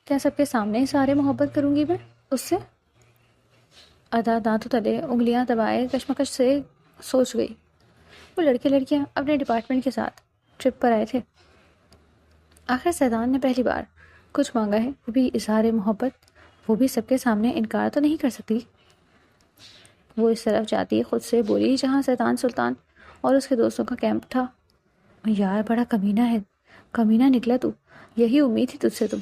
کیا سب کے سامنے سارے محبت کروں گی میں اس سے؟ ادا دانتوں تلے انگلیاں دبائے کشمکش سے سوچ گئی۔ وہ لڑکے لڑکیاں اپنے ڈپارٹمنٹ کے ساتھ ٹرپ پر آئے تھے۔ آخر سیدان نے پہلی بار کچھ مانگا ہے، وہ بھی اظہار محبت، وہ بھی سب کے سامنے انکار تو نہیں کر سکتی۔ وہ اس طرف جاتی خود سے بولی جہاں سیدان سلطان اور اس کے دوستوں کا کیمپ تھا۔ یار بڑا کمینہ ہے، کمینہ نکلا تو، یہی امید تھی تجھ سے۔ تم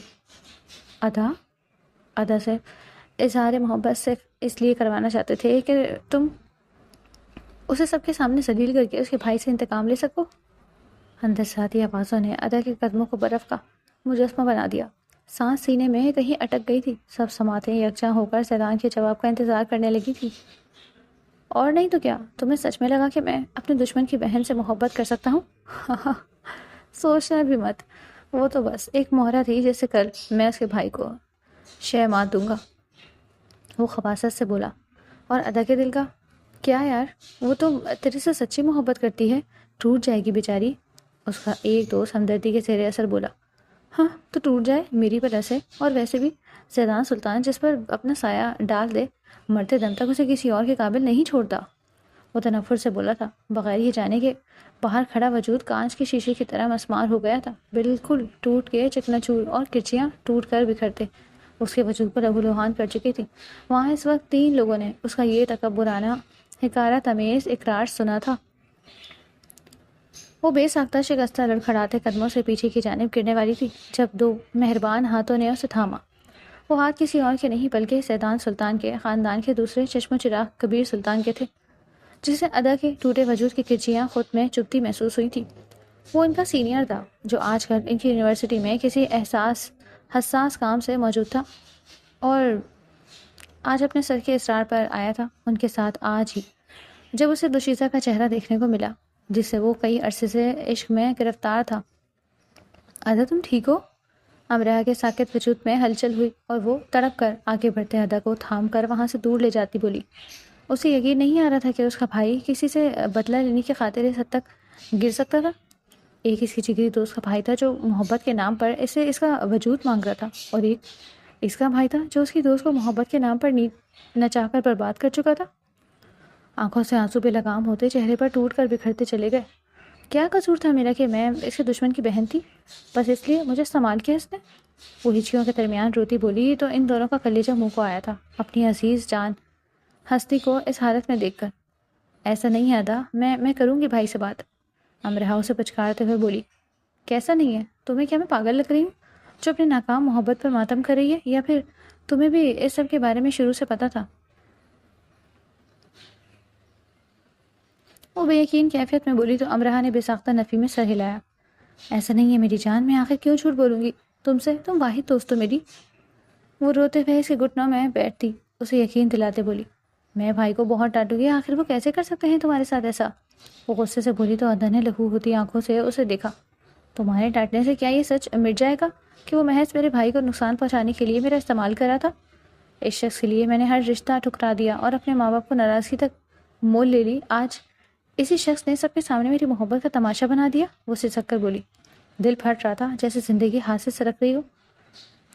ادا سے اظہار محبت صرف اس لیے کروانا چاہتے تھے کہ تم اسے سب کے سامنے ذلیل کر کے اس کے بھائی سے انتقام لے سکو۔ اندر سے آتی آوازوں نے ادا کے قدموں کو برف کا مجسمہ بنا دیا۔ سانس سینے میں کہیں اٹک گئی تھی۔ سب سماعتیں یکجاں ہو کر سیدان کے جواب کا انتظار کرنے لگی تھی۔ اور نہیں تو کیا، تمہیں سچ میں لگا کہ میں اپنے دشمن کی بہن سے محبت کر سکتا ہوں؟ سوچنا بھی مت، وہ تو بس ایک مہرہ تھی جس سے کل میں اس کے بھائی کو شے مات دوں گا۔ وہ خباثت سے بولا۔ اور ادا کے دل کا کیا یار، وہ تو تیرے سے سچی محبت کرتی ہے، ٹوٹ جائے گی بیچاری۔ اس کا ایک دوست ہمدردی کے زیر اثر بولا، ہاں تو ٹوٹ جائے میری وجہ سے، اور ویسے بھی سیدان سلطان جس پر اپنا سایہ ڈال دے مرتے دم تک اسے کسی اور کے قابل نہیں چھوڑتا۔ وہ تنفر سے بولا تھا، بغیر یہ جانے کے باہر کھڑا وجود کانچ کے شیشے کی طرح مسمار ہو گیا تھا، بالکل ٹوٹ کے چکنا چور، اور کرچیاں ٹوٹ کر بکھرتے اس کے وجود پر لہو لہان کر چکی تھی۔ وہاں اس وقت 3 لوگوں نے اس کا یہ تکبرانہ حقارت امیز اقرار سنا تھا۔ وہ بے ساختہ شکستہ لڑکھڑاتے قدموں سے پیچھے کی جانب گرنے والی تھی جب 2 مہربان ہاتھوں نے اسے تھاما۔ وہ ہاتھ کسی اور کے نہیں بلکہ سیدان سلطان کے خاندان کے دوسرے چشم و چراغ کبیر سلطان کے تھے، جسے ادا کے ٹوٹے وجود کی کرچیاں خود میں چبھتی محسوس ہوئی تھی۔ وہ ان کا سینئر تھا جو آج کل ان کی یونیورسٹی میں کسی حساس کام سے موجود تھا، اور آج اپنے سر کے اسرار پر آیا تھا ان کے ساتھ آج ہی، جب اسے دوشیزہ کا چہرہ دیکھنے کو ملا جس سے وہ کئی عرصے سے عشق میں گرفتار تھا۔ ادا تم ٹھیک ہو؟ امرہ کے ساکت وجود میں ہلچل ہوئی اور وہ تڑپ کر آگے بڑھتے ادا کو تھام کر وہاں سے دور لے جاتی بولی۔ اسے یقین نہیں آ رہا تھا کہ اس کا بھائی کسی سے بدلہ لینے کی خاطر اس حد تک گر سکتا تھا۔ ایک اس کی جگری دوست کا بھائی تھا جو محبت کے نام پر اسے اس کا وجود مانگ رہا تھا، اور ایک اس کا بھائی تھا جو اس کی دوست کو محبت کے نام پر نچا کر برباد کر چکا تھا۔ آنکھوں سے آنسو بے لگام ہوتے چہرے پر ٹوٹ کر بکھرتے چلے گئے۔ کیا قصور تھا میرا کہ میں اس کے دشمن کی بہن تھی؟ بس اس لیے مجھے استعمال کیا اس نے؟ وہ ہچکیوں کے درمیان روتی بولی تو ان دونوں کا کلیجہ منہ کو آیا تھا اپنی عزیز جان ہستی کو اس حالت میں دیکھ کر۔ ایسا نہیں ہے ادا، میں کروں گی بھائی سے بات۔ امرہ اسے پچکارتے ہوئے بولی۔ کیسا نہیں ہے؟ تمہیں کیا میں پاگل لگ رہی ہوں جو اپنے ناکام محبت پر ماتم کر رہی ہے، یا پھر تمہیں بھی اس سب کے بارے میں شروع سے پتا تھا؟ وہ بے یقین کیفیت میں بولی تو امرہ نے بے ساختہ نفی میں سر ہلایا۔ ایسا نہیں ہے میری جان، میں آخر کیوں جھوٹ بولوں گی تم سے، تم واحد دوست ہو میری۔ وہ روتے ہوئے اس کے گھٹنوں میں بیٹھتی اسے یقین دلاتے بولی، میں بھائی کو بہت ڈانٹوں گی، آخر وہ کیسے کر سکتے ہیں تمہارے ساتھ ایسا؟ وہ غصے سے بولی تو ادا نے لہو ہوتی آنکھوں سے اسے دیکھا۔ تمہارے ڈانٹنے سے کیا یہ سچ مٹ جائے گا کہ وہ محض میرے بھائی کو نقصان پہنچانے کے لیے میرا استعمال کرا تھا؟ اس شخص کے لیے میں نے ہر رشتہ ٹھکرا دیا اور اپنے ماں باپ کو ناراضگی تک مول لے لی، آج اسی شخص نے سب کے سامنے میری محبت کا تماشا بنا دیا۔ وہ سسک کر بولی، دل پھٹ رہا تھا جیسے زندگی ہاتھ سے سرک رہی ہو۔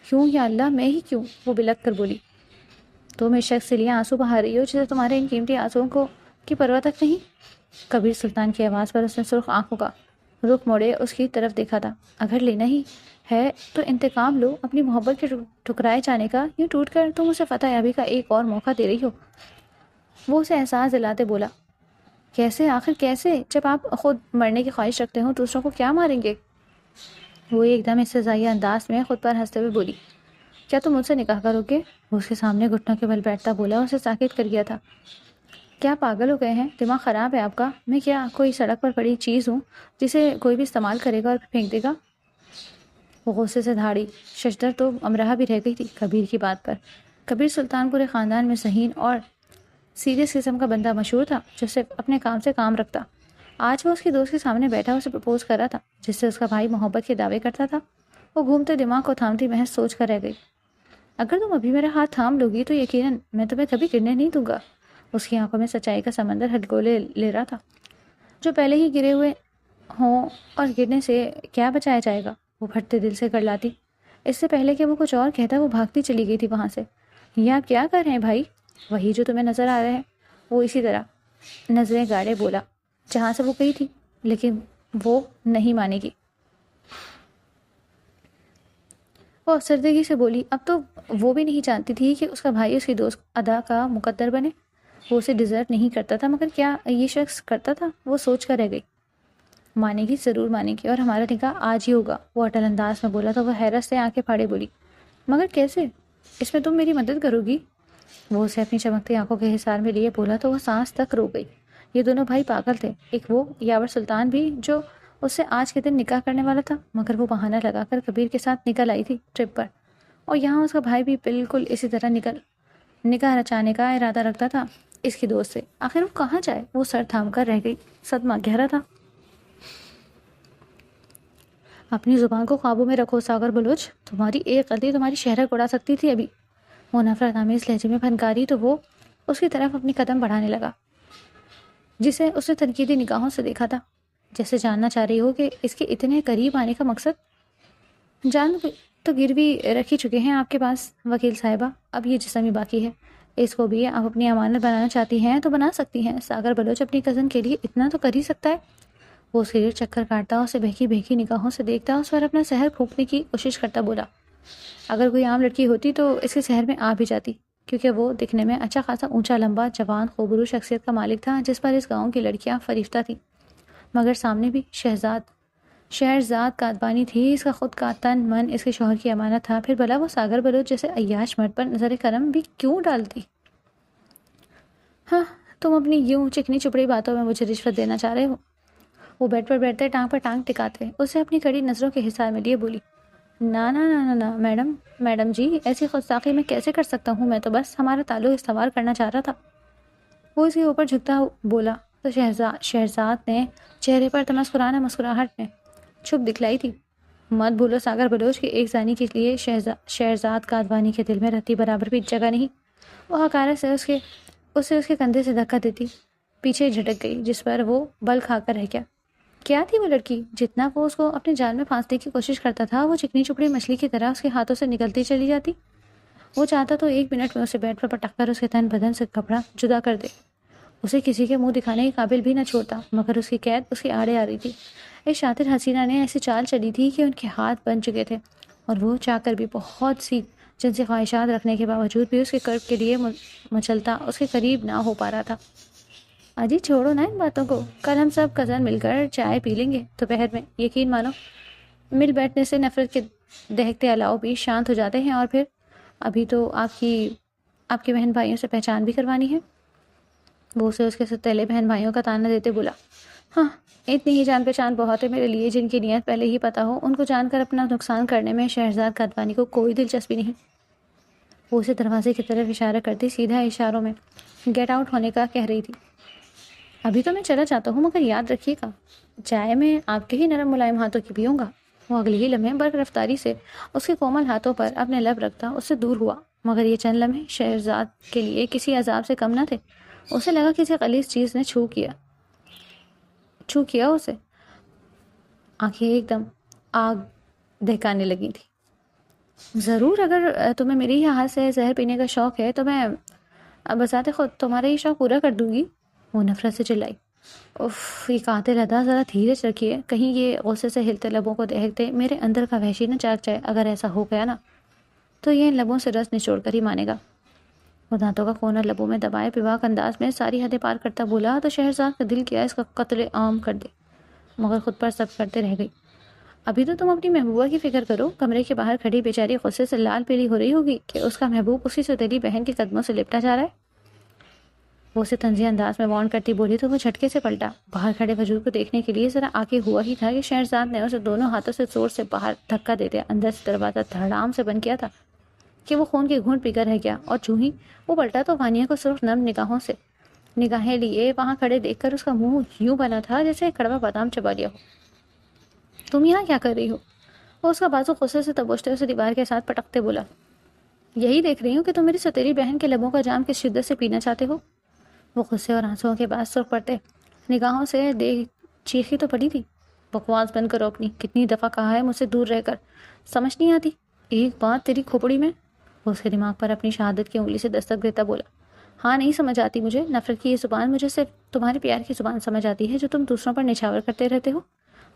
کیوں یا اللہ، میں ہی کیوں؟ وہ بلک کر بولی، تم اس شخص سے لیے آنسو بہا رہی ہو جسے تمہارے ان قیمتی آنسوؤں کو کی پرواہ تک نہیں۔ کبیر سلطان کی آواز پر اس نے سرخ آنکھوں کا رخ موڑے اس کی طرف دیکھا تھا۔ اگر لینا ہی ہے تو انتقام لو اپنی محبت کے ٹھکرائے جانے کا، یوں ٹوٹ کر تم اسے فتح یابی کا ایک اور موقع دے رہی ہو۔ وہ اسے احساس دلاتے بولا، کیسے؟ آخر کیسے؟ جب آپ خود مرنے کی خواہش رکھتے ہو دوسروں کو کیا ماریں گے؟ وہ ایک دم استہزائیہ انداز میں خود پر ہنستے ہوئے بولی، کیا تم مجھ سے نکاح کرو گے؟ وہ اس کے سامنے گھٹنوں کے بل بیٹھتا بولا، اسے ساکت کر گیا تھا۔ کیا پاگل ہو گئے ہیں؟ دماغ خراب ہے آپ کا؟ میں کیا کوئی سڑک پر پڑی چیز ہوں جسے کوئی بھی استعمال کرے گا اور پھینک دے گا؟ وہ غصے سے دھاڑی ششدر تو امرہ بھی رہ گئی تھی کبیر کی بات پر۔ کبیر سلطان پورے خاندان میں ذہین اور سیریس قسم کا بندہ مشہور تھا جو صرف اپنے کام سے کام رکھتا۔ آج وہ اس کی دوست کے سامنے بیٹھا اسے پرپوز کر رہا تھا جس سے اس کا بھائی محبت کے دعوے کرتا تھا۔ وہ گھومتے دماغ کو تھامتی محض سوچ کر رہ گئی، اگر تم ابھی میرا ہاتھ تھام لو گی تو یقیناً میں تمہیں کبھی گرنے نہیں دوں گا۔ اس کی آنکھوں میں سچائی کا سمندر ہلکولے لے رہا تھا جو پہلے ہی گرے ہوئے ہوں، اور گرنے سے کیا بچایا جائے گا؟ وہ پھٹتے دل سے کر لاتی، اس سے پہلے کہ وہ کچھ اور کہتا وہ بھاگتی چلی گئی تھی وہاں سے۔ یہ آپ کیا کر رہے ہیں بھائی؟ وہی جو تمہیں نظر آ رہا ہے وہ اسی طرح نظریں گاڑے بولا جہاں سے وہ گئی تھی، لیکن وہ نہیں مانے گی۔ وہ افسردگی سے بولی اب تو وہ بھی نہیں جانتی تھی کہ اس کا بھائی اس کی دوست ادا کا مقدر بنے۔ وہ اسے ڈیزرو نہیں کرتا تھا، مگر کیا یہ شخص کرتا تھا؟ وہ سوچ کر رہ گئی۔ مانے گی، ضرور مانے گی، اور ہمارا نکاح آج ہی ہوگا، وہ اٹل انداز میں بولا تو وہ حیرت سے آنکھیں پھاڑے بولی مگر کیسے؟ اس میں تم میری مدد کرو گی؟ وہ اسے اپنی چمکتی آنکھوں کے حصار میں لیے بولا تو وہ سانس تک روک گئی۔ یہ دونوں بھائی پاگل تھے، ایک وہ یاور سلطان بھی جو اس سے آج کے دن نکاح کرنے والا تھا، مگر وہ بہانہ لگا کر کبیر کے ساتھ نکل آئی تھی ٹرپ پر، اور یہاں اس کا بھائی بھی بالکل اسی طرح نکاح رچانے کا ارادہ رکھتا تھا اس کی دوست سے۔ آخر وہ کہاں جائے؟ وہ سر تھام کر رہ گئی، صدمہ گہرا تھا۔ اپنی زبان کو قابو میں رکھو ساگر بلوچ، تمہاری ایک غلطی تمہاری شہرت اڑا سکتی تھی ابھی۔ وہ نفرت آمیز لہجے میں پھنکاری تو وہ اس کی طرف اپنی قدم بڑھانے لگا، جسے اس نے تنقیدی نگاہوں سے دیکھا تھا، جیسے جاننا چاہ رہی ہو کہ اس کے اتنے قریب آنے کا مقصد۔ جان تو گروی رکھ ہی چکے ہیں آپ کے پاس وکیل صاحبہ، اب یہ جسم ہی باقی ہے، اس کو بھی آپ اپنی امانت بنانا چاہتی ہیں تو بنا سکتی ہیں۔ ساگر بلوچ اپنی کزن کے لیے اتنا تو کر ہی سکتا ہے۔ وہ اس کے لیے چکر کاٹتا، اسے بہکی بہکی نگاہوں سے دیکھتا، اس پر اپنا سحر پھونکنے کی کوشش کرتا بولا اگر کوئی عام لڑکی ہوتی تو اس کے شہر میں آ بھی جاتی، کیونکہ وہ دکھنے میں اچھا خاصا اونچا لمبا جوان خوبرو شخصیت کا مالک تھا جس پر اس گاؤں کی لڑکیاں فریفتہ تھیں، مگر سامنے بھی شہرزاد کاتبانی تھی، اس کا خود کا تن من اس کے شوہر کی امانت تھا، پھر بھلا وہ ساگر بلوچ جیسے عیاش مرد پر نظر کرم بھی کیوں ڈالتی؟ ہاں تم اپنی یوں چکنی چپڑی باتوں میں مجھے رشوت دینا چاہ رہے ہو؟ وہ بیڈ پر بیٹھتے ٹانگ پر ٹانگ ٹکاتے اسے اپنی کڑی نظروں کے حصار میں لیے بولی نا نا نا نا نا میڈم جی، ایسی خود ساخی میں کیسے کر سکتا ہوں؟ میں تو بس ہمارا تعلق استوار کرنا چاہ رہا تھا۔ وہ اس کے اوپر جھکتا بولا تو شہرزاد نے چہرے پر تمسکرانہ مسکراہٹ میں چھپ دکھلائی تھی۔ مت بھولو ساگر بلوچ کے ایک زانی کے لیے شہرزاد کادوانی کے دل میں رہتی برابر بھی جگہ نہیں۔ وہ حقارت سے اسے اس کے کندھے سے دھکا دیتی پیچھے جھٹک گئی، جس پر وہ بل کھا کر رہ گیا۔ کیا تھی وہ لڑکی؟ جتنا وہ اس کو اپنے جال میں پھانسنے کی کوشش کرتا تھا، وہ چکنی چپڑی مچھلی کی طرح اس کے ہاتھوں سے نکلتی چلی جاتی۔ وہ چاہتا تو ایک منٹ میں اسے بیڈ پر پٹک کر اس کے تن بدن سے کپڑا جدا کر دے، اسے کسی کے منہ دکھانے کے قابل بھی نہ چھوڑتا، مگر اس کی قید اس کے آڑے آ رہی تھی۔ اس شاطر حسینہ نے ایسی چال چلی تھی کہ ان کے ہاتھ بن چکے تھے، اور وہ چاہ کر بھی بہت سی جنسی خواہشات رکھنے کے باوجود بھی اس کے قرب کے لیے مچلتا اس کے قریب نہ ہو پا رہا تھا۔ اجی چھوڑو نا ان باتوں کو، کل ہم سب کزن مل کر چائے پی لیں گے دوپہر میں، یقین مانو مل بیٹھنے سے نفرت کے دہکتے الاؤ بھی شانت ہو جاتے ہیں، اور پھر ابھی تو آپ کے بہن بھائیوں سے پہچان بھی کروانی ہے۔ وہ اسے اس کے ستیلے بہن بھائیوں کا تانا دیتے بولا ہاں اتنی ہی جان پہچان بہت ہے میرے لیے، جن کی نیت پہلے ہی پتہ ہو ان کو جان کر اپنا نقصان کرنے میں شہرزاد کاتوانی کو کوئی دلچسپی نہیں۔ وہ اسے دروازے کی طرف اشارہ کرتی سیدھا اشاروں میں گیٹ آؤٹ ہونے کا کہہ رہی تھی۔ ابھی تو میں چلا جاتا ہوں، مگر یاد رکھیے گا چائے میں آپ کے ہی نرم ملائم ہاتھوں کی پیوں گا۔ وہ اگلے ہی لمحے برق رفتاری سے اس کے کومل ہاتھوں پر اپنے لب رکھتا اس سے دور ہوا، مگر یہ چند لمحے شہرزاد کے لیے کسی عذاب سے کم نہ تھے۔ اسے لگا کسی غلیظ چیز نے چھو کیا اسے، آنکھیں ایک دم آگ دہکانے لگی تھی۔ ضرور، اگر تمہیں میری ہی ہاتھ سے زہر پینے کا شوق ہے تو میں بذات خود تمہارا یہ شوق پورا کر دوں گی، وہ نفرت سے چلائی۔ اف، یہ قاتل ادا، ذرا دھیرج رکھیے، کہیں یہ غصے سے ہلتے لبوں کو دیکھتے میرے اندر کا وحشی نہ جاگ جائے۔ اگر ایسا ہو گیا نا تو یہ ان لبوں سے رس نچوڑ کر ہی مانے گا۔ وہ دانتوں کا کونا لبوں میں دبائے بیباک انداز میں ساری حدیں پار کرتا بولا تو شہرزاد کا دل کیا اس کا قتل عام کر دے، مگر خود پر سب کرتے رہ گئی۔ ابھی تو تم اپنی محبوبہ کی فکر کرو، کمرے کے باہر کھڑی بیچاری غصے سے لال پیلی ہو رہی ہوگی کہ اس کا محبوب اسی ستیلی بہن کے قدموں سے لپٹا جا رہا ہے۔ وہ اسے طنزیہ انداز میں وارن کرتی بولی تو وہ جھٹکے سے پلٹا، باہر کھڑے وجود کو دیکھنے کے لیے ذرا آگے ہوا ہی تھا کہ شہرزاد نے اسے دونوں ہاتھوں سے زور سے باہر دھکا دیتے اندر سے دروازہ دھڑام سے بند کیا تھا کہ وہ خون کی گھونٹ پی کر رہ گیا، اور چوں ہی وہ پلٹا تو وانیہ کو سرخ نرم نگاہیں لیے وہاں کھڑے دیکھ کر اس کا منہ یوں بنا تھا جیسے کڑوا بادام چبا لیا ہو۔ تم یہاں کیا کر رہی ہو؟ وہ اس کا بازو غصے سے دبوچتے اسے دیوار کے ساتھ پٹکتے بولا یہی دیکھ رہی ہوں کہ تم میری ستیری بہن کے لبوں کا جام کس شدت سے پینا چاہتے ہو۔ وہ غصے اور آنسوؤں کے بعد سرخ پڑتے نگاہوں سے دیکھ چیخی تو پڑی تھی، بکواس بند کرو اپنی، کتنی دفعہ کہا ہے مجھ سے دور رہ کر، سمجھ نہیں آتی؟ ایک بات تیری کھوپڑی میں، وہ اس کے دماغ پر اپنی شہادت کی انگلی سے دستک دیتا بولا۔ ہاں نہیں سمجھ آتی مجھے، نفرت کی یہ زبان مجھے صرف تمہارے پیار کی زبان سمجھ آتی ہے جو تم دوسروں پر نچھاور کرتے رہتے ہو۔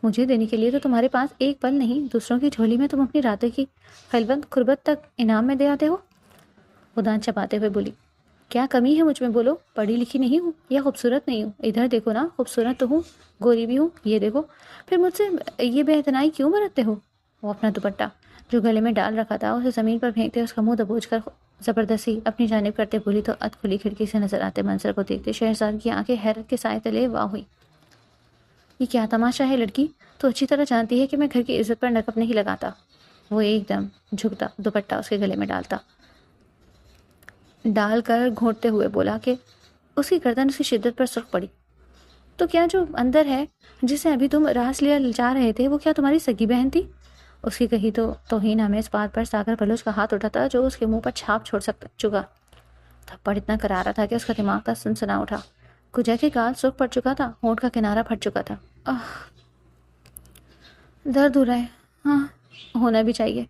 مجھے دینے کے لیے تو تمہارے پاس ایک پل نہیں، دوسروں کی جھولی میں تم اپنی راتوں کی خلوت قربت تک انعام میں دے آتے ہو۔ وہ دانت چباتے ہوئے بولی، کیا کمی ہے مجھ میں بولو؟ پڑھی لکھی نہیں ہوں یا خوبصورت نہیں ہوں؟ ادھر دیکھو نا، خوبصورت تو ہوں، گوری بھی ہوں، یہ دیکھو، پھر مجھ سے یہ بے اعتنائی کیوں برتتے ہو؟ وہ اپنا دوپٹہ جو گلے میں ڈال رکھا تھا اسے زمین پر پھینکتے اس کا منہ دبوچ کر زبردستی اپنی جانب کرتے بولی تو ادھ کھلی کھڑکی سے نظر آتے منظر کو دیکھتے شہزاد کی آنکھیں حیرت کے سائے تلے واہ ہوئی۔ یہ کیا تماشا ہے لڑکی؟ تو اچھی طرح جانتی ہے کہ میں گھر کی عزت پر نقب نہیں لگاتا۔ وہ ایک دم جھکتا، دوپٹہ اس کے گلے میں ڈال کر گھونٹتے ہوئے بولا کہ اس کی گردن اس کی شدت پر سرخ پڑی۔ تو کیا جو اندر ہے جسے ابھی تم راس لیا جا رہے تھے وہ کیا تمہاری سگی بہن تھی؟ اس کی کہی تو توہین ہمیں اس بات پر ساگر بلوچ کا ہاتھ اٹھا تھا جو اس کے منہ پر چھاپ چھوڑ چکا۔ تھپڑ اتنا کرارا تھا کہ اس کا دماغ کا سنسنا اٹھا، کجا کے گال سرخ پڑ چکا تھا، ہونٹ کا کنارہ پھٹ چکا تھا۔ درد ہو رہا ہے، ہاں ہونا بھی چاہیے،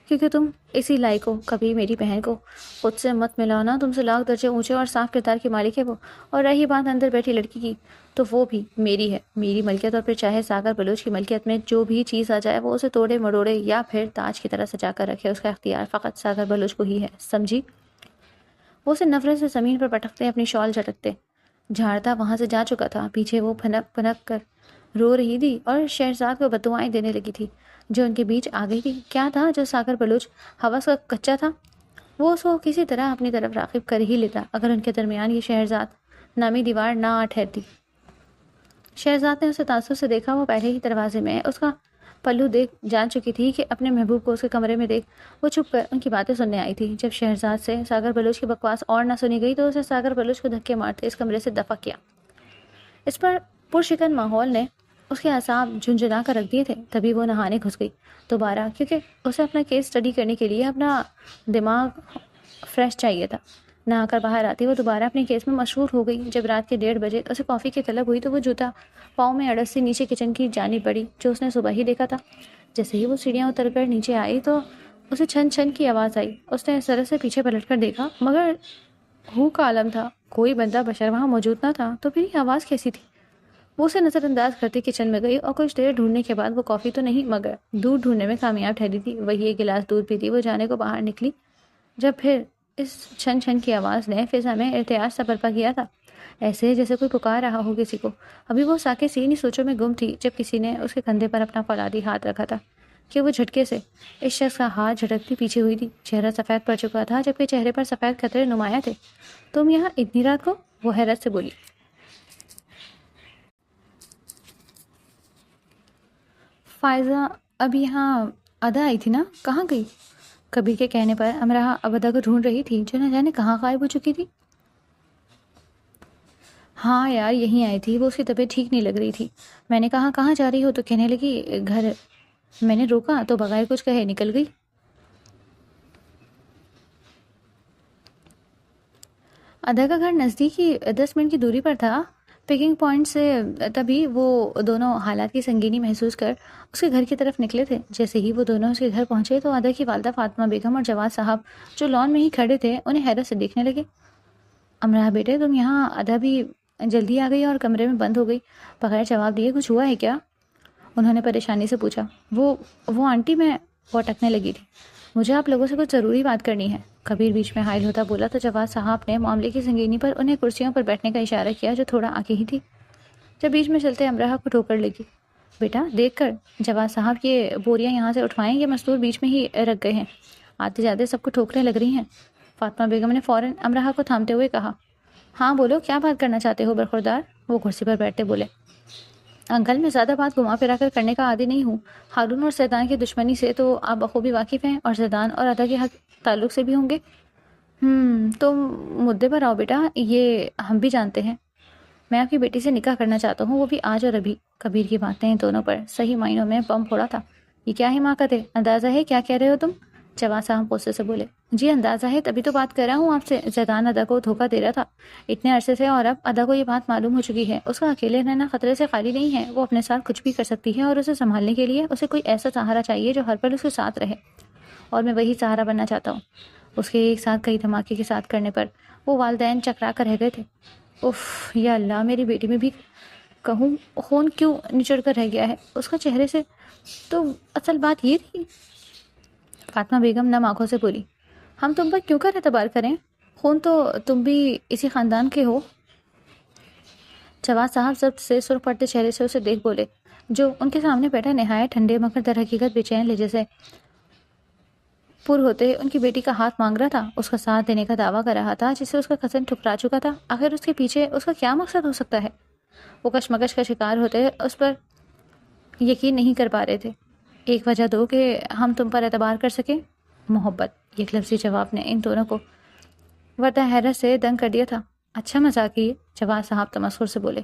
کیونکہ تم اسی لائق ہو۔ کبھی میری بہن کو خود سے مت ملانا، تم سے لاکھ درجے اونچے اور صاف کردار کی مالک ہے وہ۔ اور رہی بات اندر بیٹھی لڑکی کی تو وہ بھی میری ہے، میری ملکیت، اور پھر چاہے ساگر بلوچ کی ملکیت میں جو بھی چیز آ جائے وہ اسے توڑے مڑوڑے یا پھر تاج کی طرح سجا کر رکھے، اس کا اختیار فقط ساگر بلوچ کو ہی ہے، سمجھی؟ وہ اسے نفرت سے زمین پر پٹکتے اپنی شال جھٹکتے جھاڑتا وہاں سے جا چکا تھا۔ پیچھے وہ پھنک پھنک کر رو رہی تھی اور شہزاد کو بددعائیں دینے لگی تھی جو ان کے بیچ آ گئی تھی۔ کیا تھا جو ساگر بلوچ حوث کا کچا تھا؟ وہ اس کو کسی طرح اپنی طرف راغب کر ہی لیتا اگر ان کے درمیان یہ شہزاد نامی دیوار نہ آ ٹھہرتی۔ شہزاد نے اسے تعصب سے دیکھا، وہ پہلے ہی دروازے میں اس کا پلو دیکھ جان چکی تھی کہ اپنے محبوب کو اس کے کمرے میں دیکھ وہ چھپ کر ان کی باتیں سننے آئی تھی۔ جب شہزاد سے ساگر بلوچ کی بکواس اور نہ سنی گئی تو اسے ساگر بلوچ کو دھکے مارتے اس کمرے سے دفع کیا۔ اس پر پرشکن ماحول نے اس کے اعصاب جھنجھنا کر رکھ دیے تھے۔ تبھی وہ نہانے گھس گئی دوبارہ، کیونکہ اسے اپنا کیس اسٹڈی کرنے کے لیے اپنا دماغ فریش چاہیے تھا۔ نہا کر باہر آتی وہ دوبارہ اپنے کیس میں مشہور ہو گئی۔ جب رات کے 1:30 بجے اسے کافی کی طلب ہوئی تو وہ جوتا پاؤں میں اڑس سے نیچے کچن کی جانب بڑھی جو اس نے صبح ہی دیکھا تھا۔ جیسے ہی وہ سیڑھیاں اتر کر نیچے آئی تو اسے چھن چھن کی آواز آئی۔ اس نے اس طرح سے پیچھے پلٹ کر دیکھا مگر ہو کا عالم تھا، کوئی بندہ بشر وہاں موجود نہ تھا، تو پھر یہ آواز کیسی تھی؟ وہ اسے نظر انداز کرتی کچن میں گئی اور کچھ دیر ڈھونڈنے کے بعد وہ کافی تو نہیں مگر دودھ ڈھونڈنے میں کامیاب ٹھہری تھی۔ وہی ایک گلاس دودھ پیتی وہ جانے کو باہر نکلی جب پھر اس چھن چھن کی آواز نے فضا میں ارتعاش سا برپا کیا تھا، ایسے جیسے کوئی پکار رہا ہو کسی کو۔ ابھی وہ ساکے سی انہی سوچوں میں گم تھی جب کسی نے اس کے کندھے پر اپنا فولادی ہاتھ رکھا تھا کہ وہ جھٹکے سے اس شخص کا ہاتھ جھٹکتی پیچھے ہوئی تھی۔ چہرہ سفید پڑ چکا تھا جبکہ چہرے پر سفید قطرے نمایاں تھے۔ تم یہاں اتنی رات کو؟ وہ حیرت سے بولی۔ فائزہ اب یہاں ادا آئی تھی نا، کہاں گئی؟ کبیر کے کہنے پر امراہ اب ادا کو ڈھونڈ رہی تھی جو نہ جانے کہاں غائب ہو چکی تھی۔ ہاں یار یہیں آئی تھی، وہ اس کی طبیعت ٹھیک نہیں لگ رہی تھی۔ میں نے کہا کہاں جا رہی ہو تو کہنے لگی گھر۔ میں نے روکا تو بغیر کچھ کہے نکل گئی۔ ادا کا گھر نزدیک ہی 10 منٹ کی دوری پر تھا پکنگ پوائنٹ سے۔ تبھی وہ دونوں حالات کی سنگینی محسوس کر اس کے گھر کی طرف نکلے تھے۔ جیسے ہی وہ دونوں اس کے گھر پہنچے تو ادا کی والدہ فاطمہ بیگم اور جواد صاحب جو لان میں ہی کھڑے تھے انہیں حیرت سے دیکھنے لگے۔ امراہ بیٹے تم یہاں؟ ادا بھی جلدی آ گئی اور کمرے میں بند ہو گئی بغیر جواب دیے۔ کچھ ہوا ہے کیا؟ انہوں نے پریشانی سے پوچھا۔ وہ آنٹی میں، وہ اٹکنے لگی تھی۔ مجھے آپ لوگوں سے کچھ ضروری بات کرنی ہے، کبیر بیچ میں حائل ہوتا بولا تو جواد صاحب نے معاملے کی سنگینی پر انہیں کرسیوں پر بیٹھنے کا اشارہ کیا جو تھوڑا آگے ہی تھی۔ جب بیچ میں چلتے امراہ کو ٹھوکر لگی۔ بیٹا دیکھ کر جواد صاحب یہ بوریاں یہاں سے اٹھوائیں، یہ مزدور بیچ میں ہی رکھ گئے ہیں، آتے جاتے سب کو ٹھوکریں لگ رہی ہیں۔ فاطمہ بیگم نے فوراً امراہ کو تھامتے ہوئے کہا۔ ہاں بولو کیا بات کرنا چاہتے ہو برخوردار؟ وہ کرسی پر بیٹھتے بولے۔ انکل میں زیادہ بات گھما پھرا کر کرنے کا عادی نہیں ہوں۔ ہارون اور زیدان کی دشمنی سے تو آپ بخوبی واقف ہیں اور زیدان اور ادا کے حق تعلق سے بھی ہوں گے۔ تو مدعے پر آؤ بیٹا، یہ ہم بھی جانتے ہیں۔ میں آپ کی بیٹی سے نکاح کرنا چاہتا ہوں، وہ بھی آج اور ابھی۔ کبیر کی باتیں دونوں پر صحیح معنوں میں بم پھوڑا تھا۔ یہ کیا حماقت ہے؟ اندازہ ہے کیا کہہ رہے ہو تم؟ جواد صاحب غصے سے بولے۔ جی اندازہ ہے، تبھی تو بات کر رہا ہوں آپ سے۔ زیدان ادا کو دھوکہ دے رہا تھا اتنے عرصے سے اور اب ادا کو یہ بات معلوم ہو چکی ہے۔ اس کا اکیلے رہنا خطرے سے خالی نہیں ہے، وہ اپنے ساتھ کچھ بھی کر سکتی ہے اور اسے سنبھالنے کے لیے اسے کوئی ایسا سہارا چاہیے جو ہر پل اس کے ساتھ رہے۔ اور میں وہی سہارا بننا چاہتا ہوں۔ اس کے ایک ساتھ کئی دھماکے کے ساتھ کرنے پر وہ والدین چکرا کر رہ گئے تھے۔ اف یا اللہ، میری بیٹی میں بھی کہوں خون کیوں نچڑ کر رہ گیا ہے اس کا چہرے سے۔ تو اصل بات یہ تھی۔ فاطمہ بیگم نم آنکھوں سے بولی، ہم تم پر کیوں کر اعتبار کریں؟ خون تو تم بھی اسی خاندان کے ہو۔ جواد صاحب ضبط سے سرخ پڑتے چہرے سے اسے دیکھ بولے، جو ان کے سامنے بیٹھا نہایت ٹھنڈے مگر در حقیقت بے چین لہجے سے پر ہوتے ان کی بیٹی کا ہاتھ مانگ رہا تھا، اس کا ساتھ دینے کا دعویٰ کر رہا تھا جسے اس کا کزن ٹھکرا چکا تھا۔ آخر اس کے پیچھے اس کا کیا مقصد ہو سکتا ہے؟ وہ کشمکش کا شکار ہوتے اس پر یقین نہیں کر پا رہے تھے۔ ایک وجہ دو کہ ہم تم پر اعتبار کر سکیں۔ محبت، ایک لفظی جواب نے ان دونوں کو ورطہ حیرت سے دنگ کر دیا تھا۔ اچھا مذاق کیے، جواد صاحب تمسخر سے بولے۔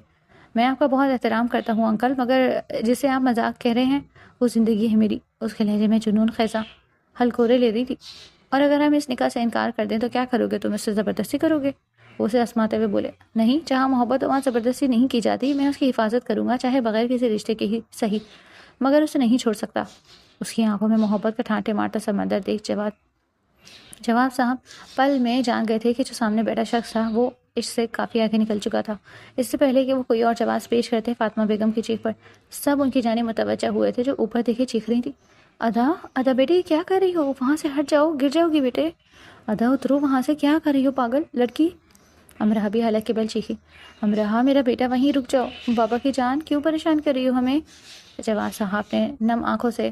میں آپ کا بہت احترام کرتا ہوں انکل، مگر جسے آپ مذاق کہہ رہے ہیں وہ زندگی ہے میری۔ اس کے لہجے میں جنون خیزاں ہلکورے لے رہی تھی۔ اور اگر ہم اس نکاح سے انکار کر دیں تو کیا کرو گے؟ تم اس سے زبردستی کرو گے؟ وہ اسے اسماتے ہوئے بولے، نہیں، جہاں محبت وہاں زبردستی نہیں کی جاتی۔ میں اس کی حفاظت کروں گا، چاہے بغیر کسی رشتے کے ہی صحیح، مگر اسے نہیں چھوڑ سکتا۔ اس کی آنکھوں میں محبت کا ٹھانٹے مارتا سمندر دیکھ جواب صاحب پل میں جان گئے تھے کہ جو سامنے بیٹھا شخص تھا وہ اس سے کافی آگے نکل چکا تھا۔ اس سے پہلے کہ وہ کوئی اور جواز پیش کرتے، فاطمہ بیگم کی چیخ پر سب ان کی جانب متوجہ ہوئے تھے، جو اوپر دیکھے چیخ رہی تھی، ادا بیٹی کیا کر رہی ہو؟ وہاں سے ہٹ جاؤ، گر جاؤ گی بیٹے۔ ادا اترو وہاں سے، کیا کر رہی ہو پاگل لڑکی؟ امرہ بھی حلق کے بل چیخی، امرہ میرا بیٹا وہیں رک جاؤ، بابا کی جان کیوں پریشان کر رہی ہو ہمیں؟ جواد صاحب نے نم آنکھوں سے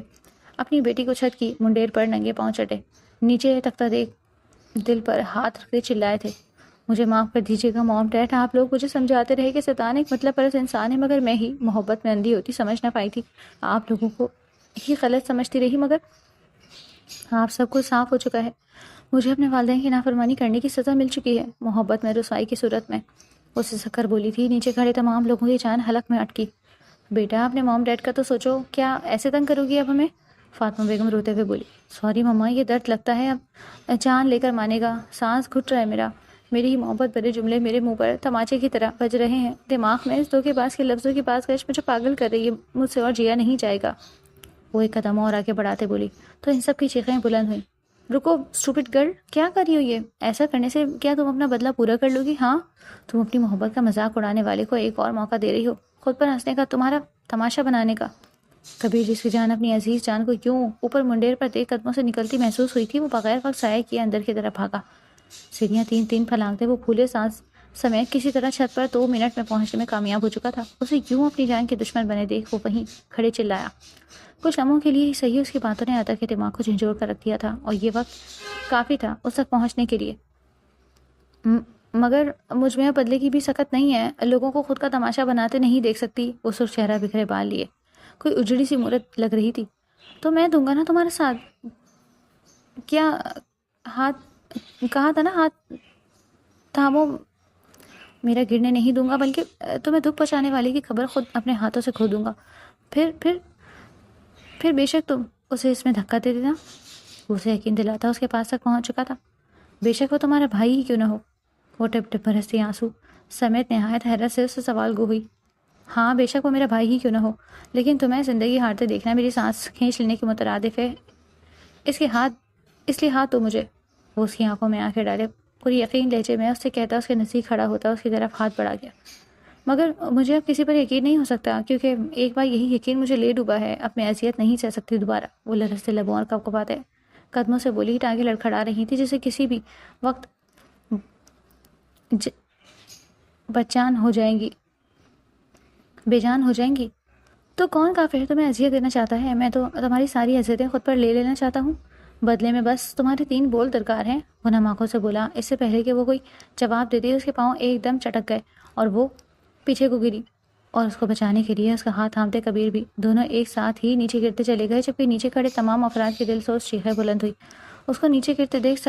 اپنی بیٹی کو چھت کی منڈیر پر ننگے پاؤں چٹے، نیچے تختہ دیکھ دل پر ہاتھ رکھتے چلائے تھے، مجھے معاف کر دیجیے گا موم ڈیڈ، آپ لوگ مجھے سمجھاتے رہے کہ شیطان ایک مطلب پرست انسان ہے، مگر میں ہی محبت میں اندھی ہوتی سمجھ نہ پائی تھی، آپ لوگوں کو ہی غلط سمجھتی رہی، مگر آپ سب کو صاف ہو چکا ہے، مجھے اپنے والدین کی نافرمانی کرنے کی سزا مل چکی ہے، محبت میں رسوائی کی صورت میں۔ اسے سکر بولی تھی، نیچے کھڑے تمام لوگوں کی جان حلق میں اٹکی۔ بیٹا اپنے موم ڈیڈ کا تو سوچو، کیا ایسے تنگ کرو گی اب ہمیں؟ فاطمہ بیگم روتے ہوئے بولی، سوری مما، یہ درد لگتا ہے اب جان لے کر مانے گا، سانس گھٹ رہا ہے میرا، میری ہی محبت بھرے جملے میرے منہ پر تماچے کی طرح بج رہے ہیں، دماغ میں اس دھوکے باز کے لفظوں کی بات گشت مجھے پاگل کر رہی ہے، مجھ سے اور جیا نہیں جائے گا۔ وہ ایک قدم اور آگے بڑھاتے بولی تو ان سب کی چیخیں بلند ہوئیں، رکو اسٹوپڈ گرل، کیا کر رہی ہو یہ؟ ایسا کرنے سے کیا تم اپنا بدلہ پورا کر لو گی؟ ہاں، تم اپنی محبت کا مذاق اڑانے والے کو ایک اور موقع دے رہی ہو، خود پر ہنسنے کا، تمہارا تماشا بنانے کا۔ کبیر جس کی جان اپنی عزیز جان کو کیوں اوپر منڈیر پر دیکھ قدموں سے نکلتی محسوس ہوئی تھی، وہ بغیر وقت ضائع کیے اندر کی طرف بھاگا۔ سیڑھیاں تین تین پھلانگتے وہ پھولے سانس سمیت کسی طرح چھت پر 2 منٹ میں پہنچنے میں کامیاب ہو چکا تھا۔ اسے یوں اپنی جان کے دشمن بنے دیکھ وہ وہیں کھڑے چلایا۔ کچھ لمحوں کے لیے ہی صحیح اس کی باتوں نے ادا کے دماغ کو جھنجھوڑ کر رکھ دیا تھا، اور یہ وقت کافی تھا اس تک پہنچنے کے لیے۔ مگر مجھ میں بدلے کی بھی سکت نہیں ہے، لوگوں کو خود کا تماشا بناتے نہیں دیکھ سکتی۔ وہ سرخ چہرہ بکھرے بال لیے کوئی اجڑی سی مورت لگ رہی تھی۔ تو میں دوں گا نا تمہارے ساتھ، کیا ہاتھ کہا تھا نا، ہاتھ تھامو، میرا گرنے نہیں دوں گا، بلکہ تمہیں دکھ پہنچانے والے کی خبر خود اپنے ہاتھوں سے کھو دوں گا۔ پھر بے شک تم اسے اس میں دھکا دے دینا۔ وہ اسے یقین دلاتا اس کے پاس تک پہنچ چکا تھا۔ بے شک وہ تمہارا بھائی ہی کیوں نہ ہو۔ وہ ٹپ ٹپ برستی آنسو سمیت نہایت حیرت سے اس سے سوال گو ہوئی۔ ہاں، بے شک وہ میرا بھائی ہی کیوں نہ ہو، لیکن تمہیں زندگی ہارتے دیکھنا میری سانس کھینچ لینے کے مترادف ہے، اس لیے ہاتھ دو مجھے۔ وہ اس کی آنکھوں میں آنکھیں ڈالے پوری یقین لہجے میں اس سے کہتا، اس کے نزدیک کھڑا ہوتا، اس کی طرف ہاتھ بڑھا گیا۔ مگر مجھے اب کسی پر یقین نہیں ہو سکتا، کیونکہ ایک بار یہی یقین مجھے لے ڈوبا ہے، اب میں اذیت نہیں سہ سکتی دوبارہ۔ وہ لرزتے لبوں اور کپکپاتے قدموں سے بولی، ٹانگیں لڑکھڑا رہی تھی جسے کسی بھی وقت بے جان ہو جائیں گی۔ تو کون کافر تمہیں اذیت دینا چاہتا ہے؟ میں تو تمہاری ساری اذیتیں خود پر لے لینا چاہتا ہوں، بدلے میں بس تمہارے 3 بول درکار ہیں۔ وہ نم آنکھوں سے بولا، اس سے پہلے کہ وہ کوئی جواب دیتی اس کے پاؤں ایک دم چٹک گئے اور وہ پیچھے کو گری، اور اس کو بچانے کے لیے اس کا ہاتھ تھامتے کبیر بھی۔ دونوں ایک ساتھ ہی نیچے گرتے چلے گئے، جبکہ نیچے کھڑے تمام افراد کی دل سوز چیخیں بلند ہوئی۔ اس کو نیچے گرتے دیکھ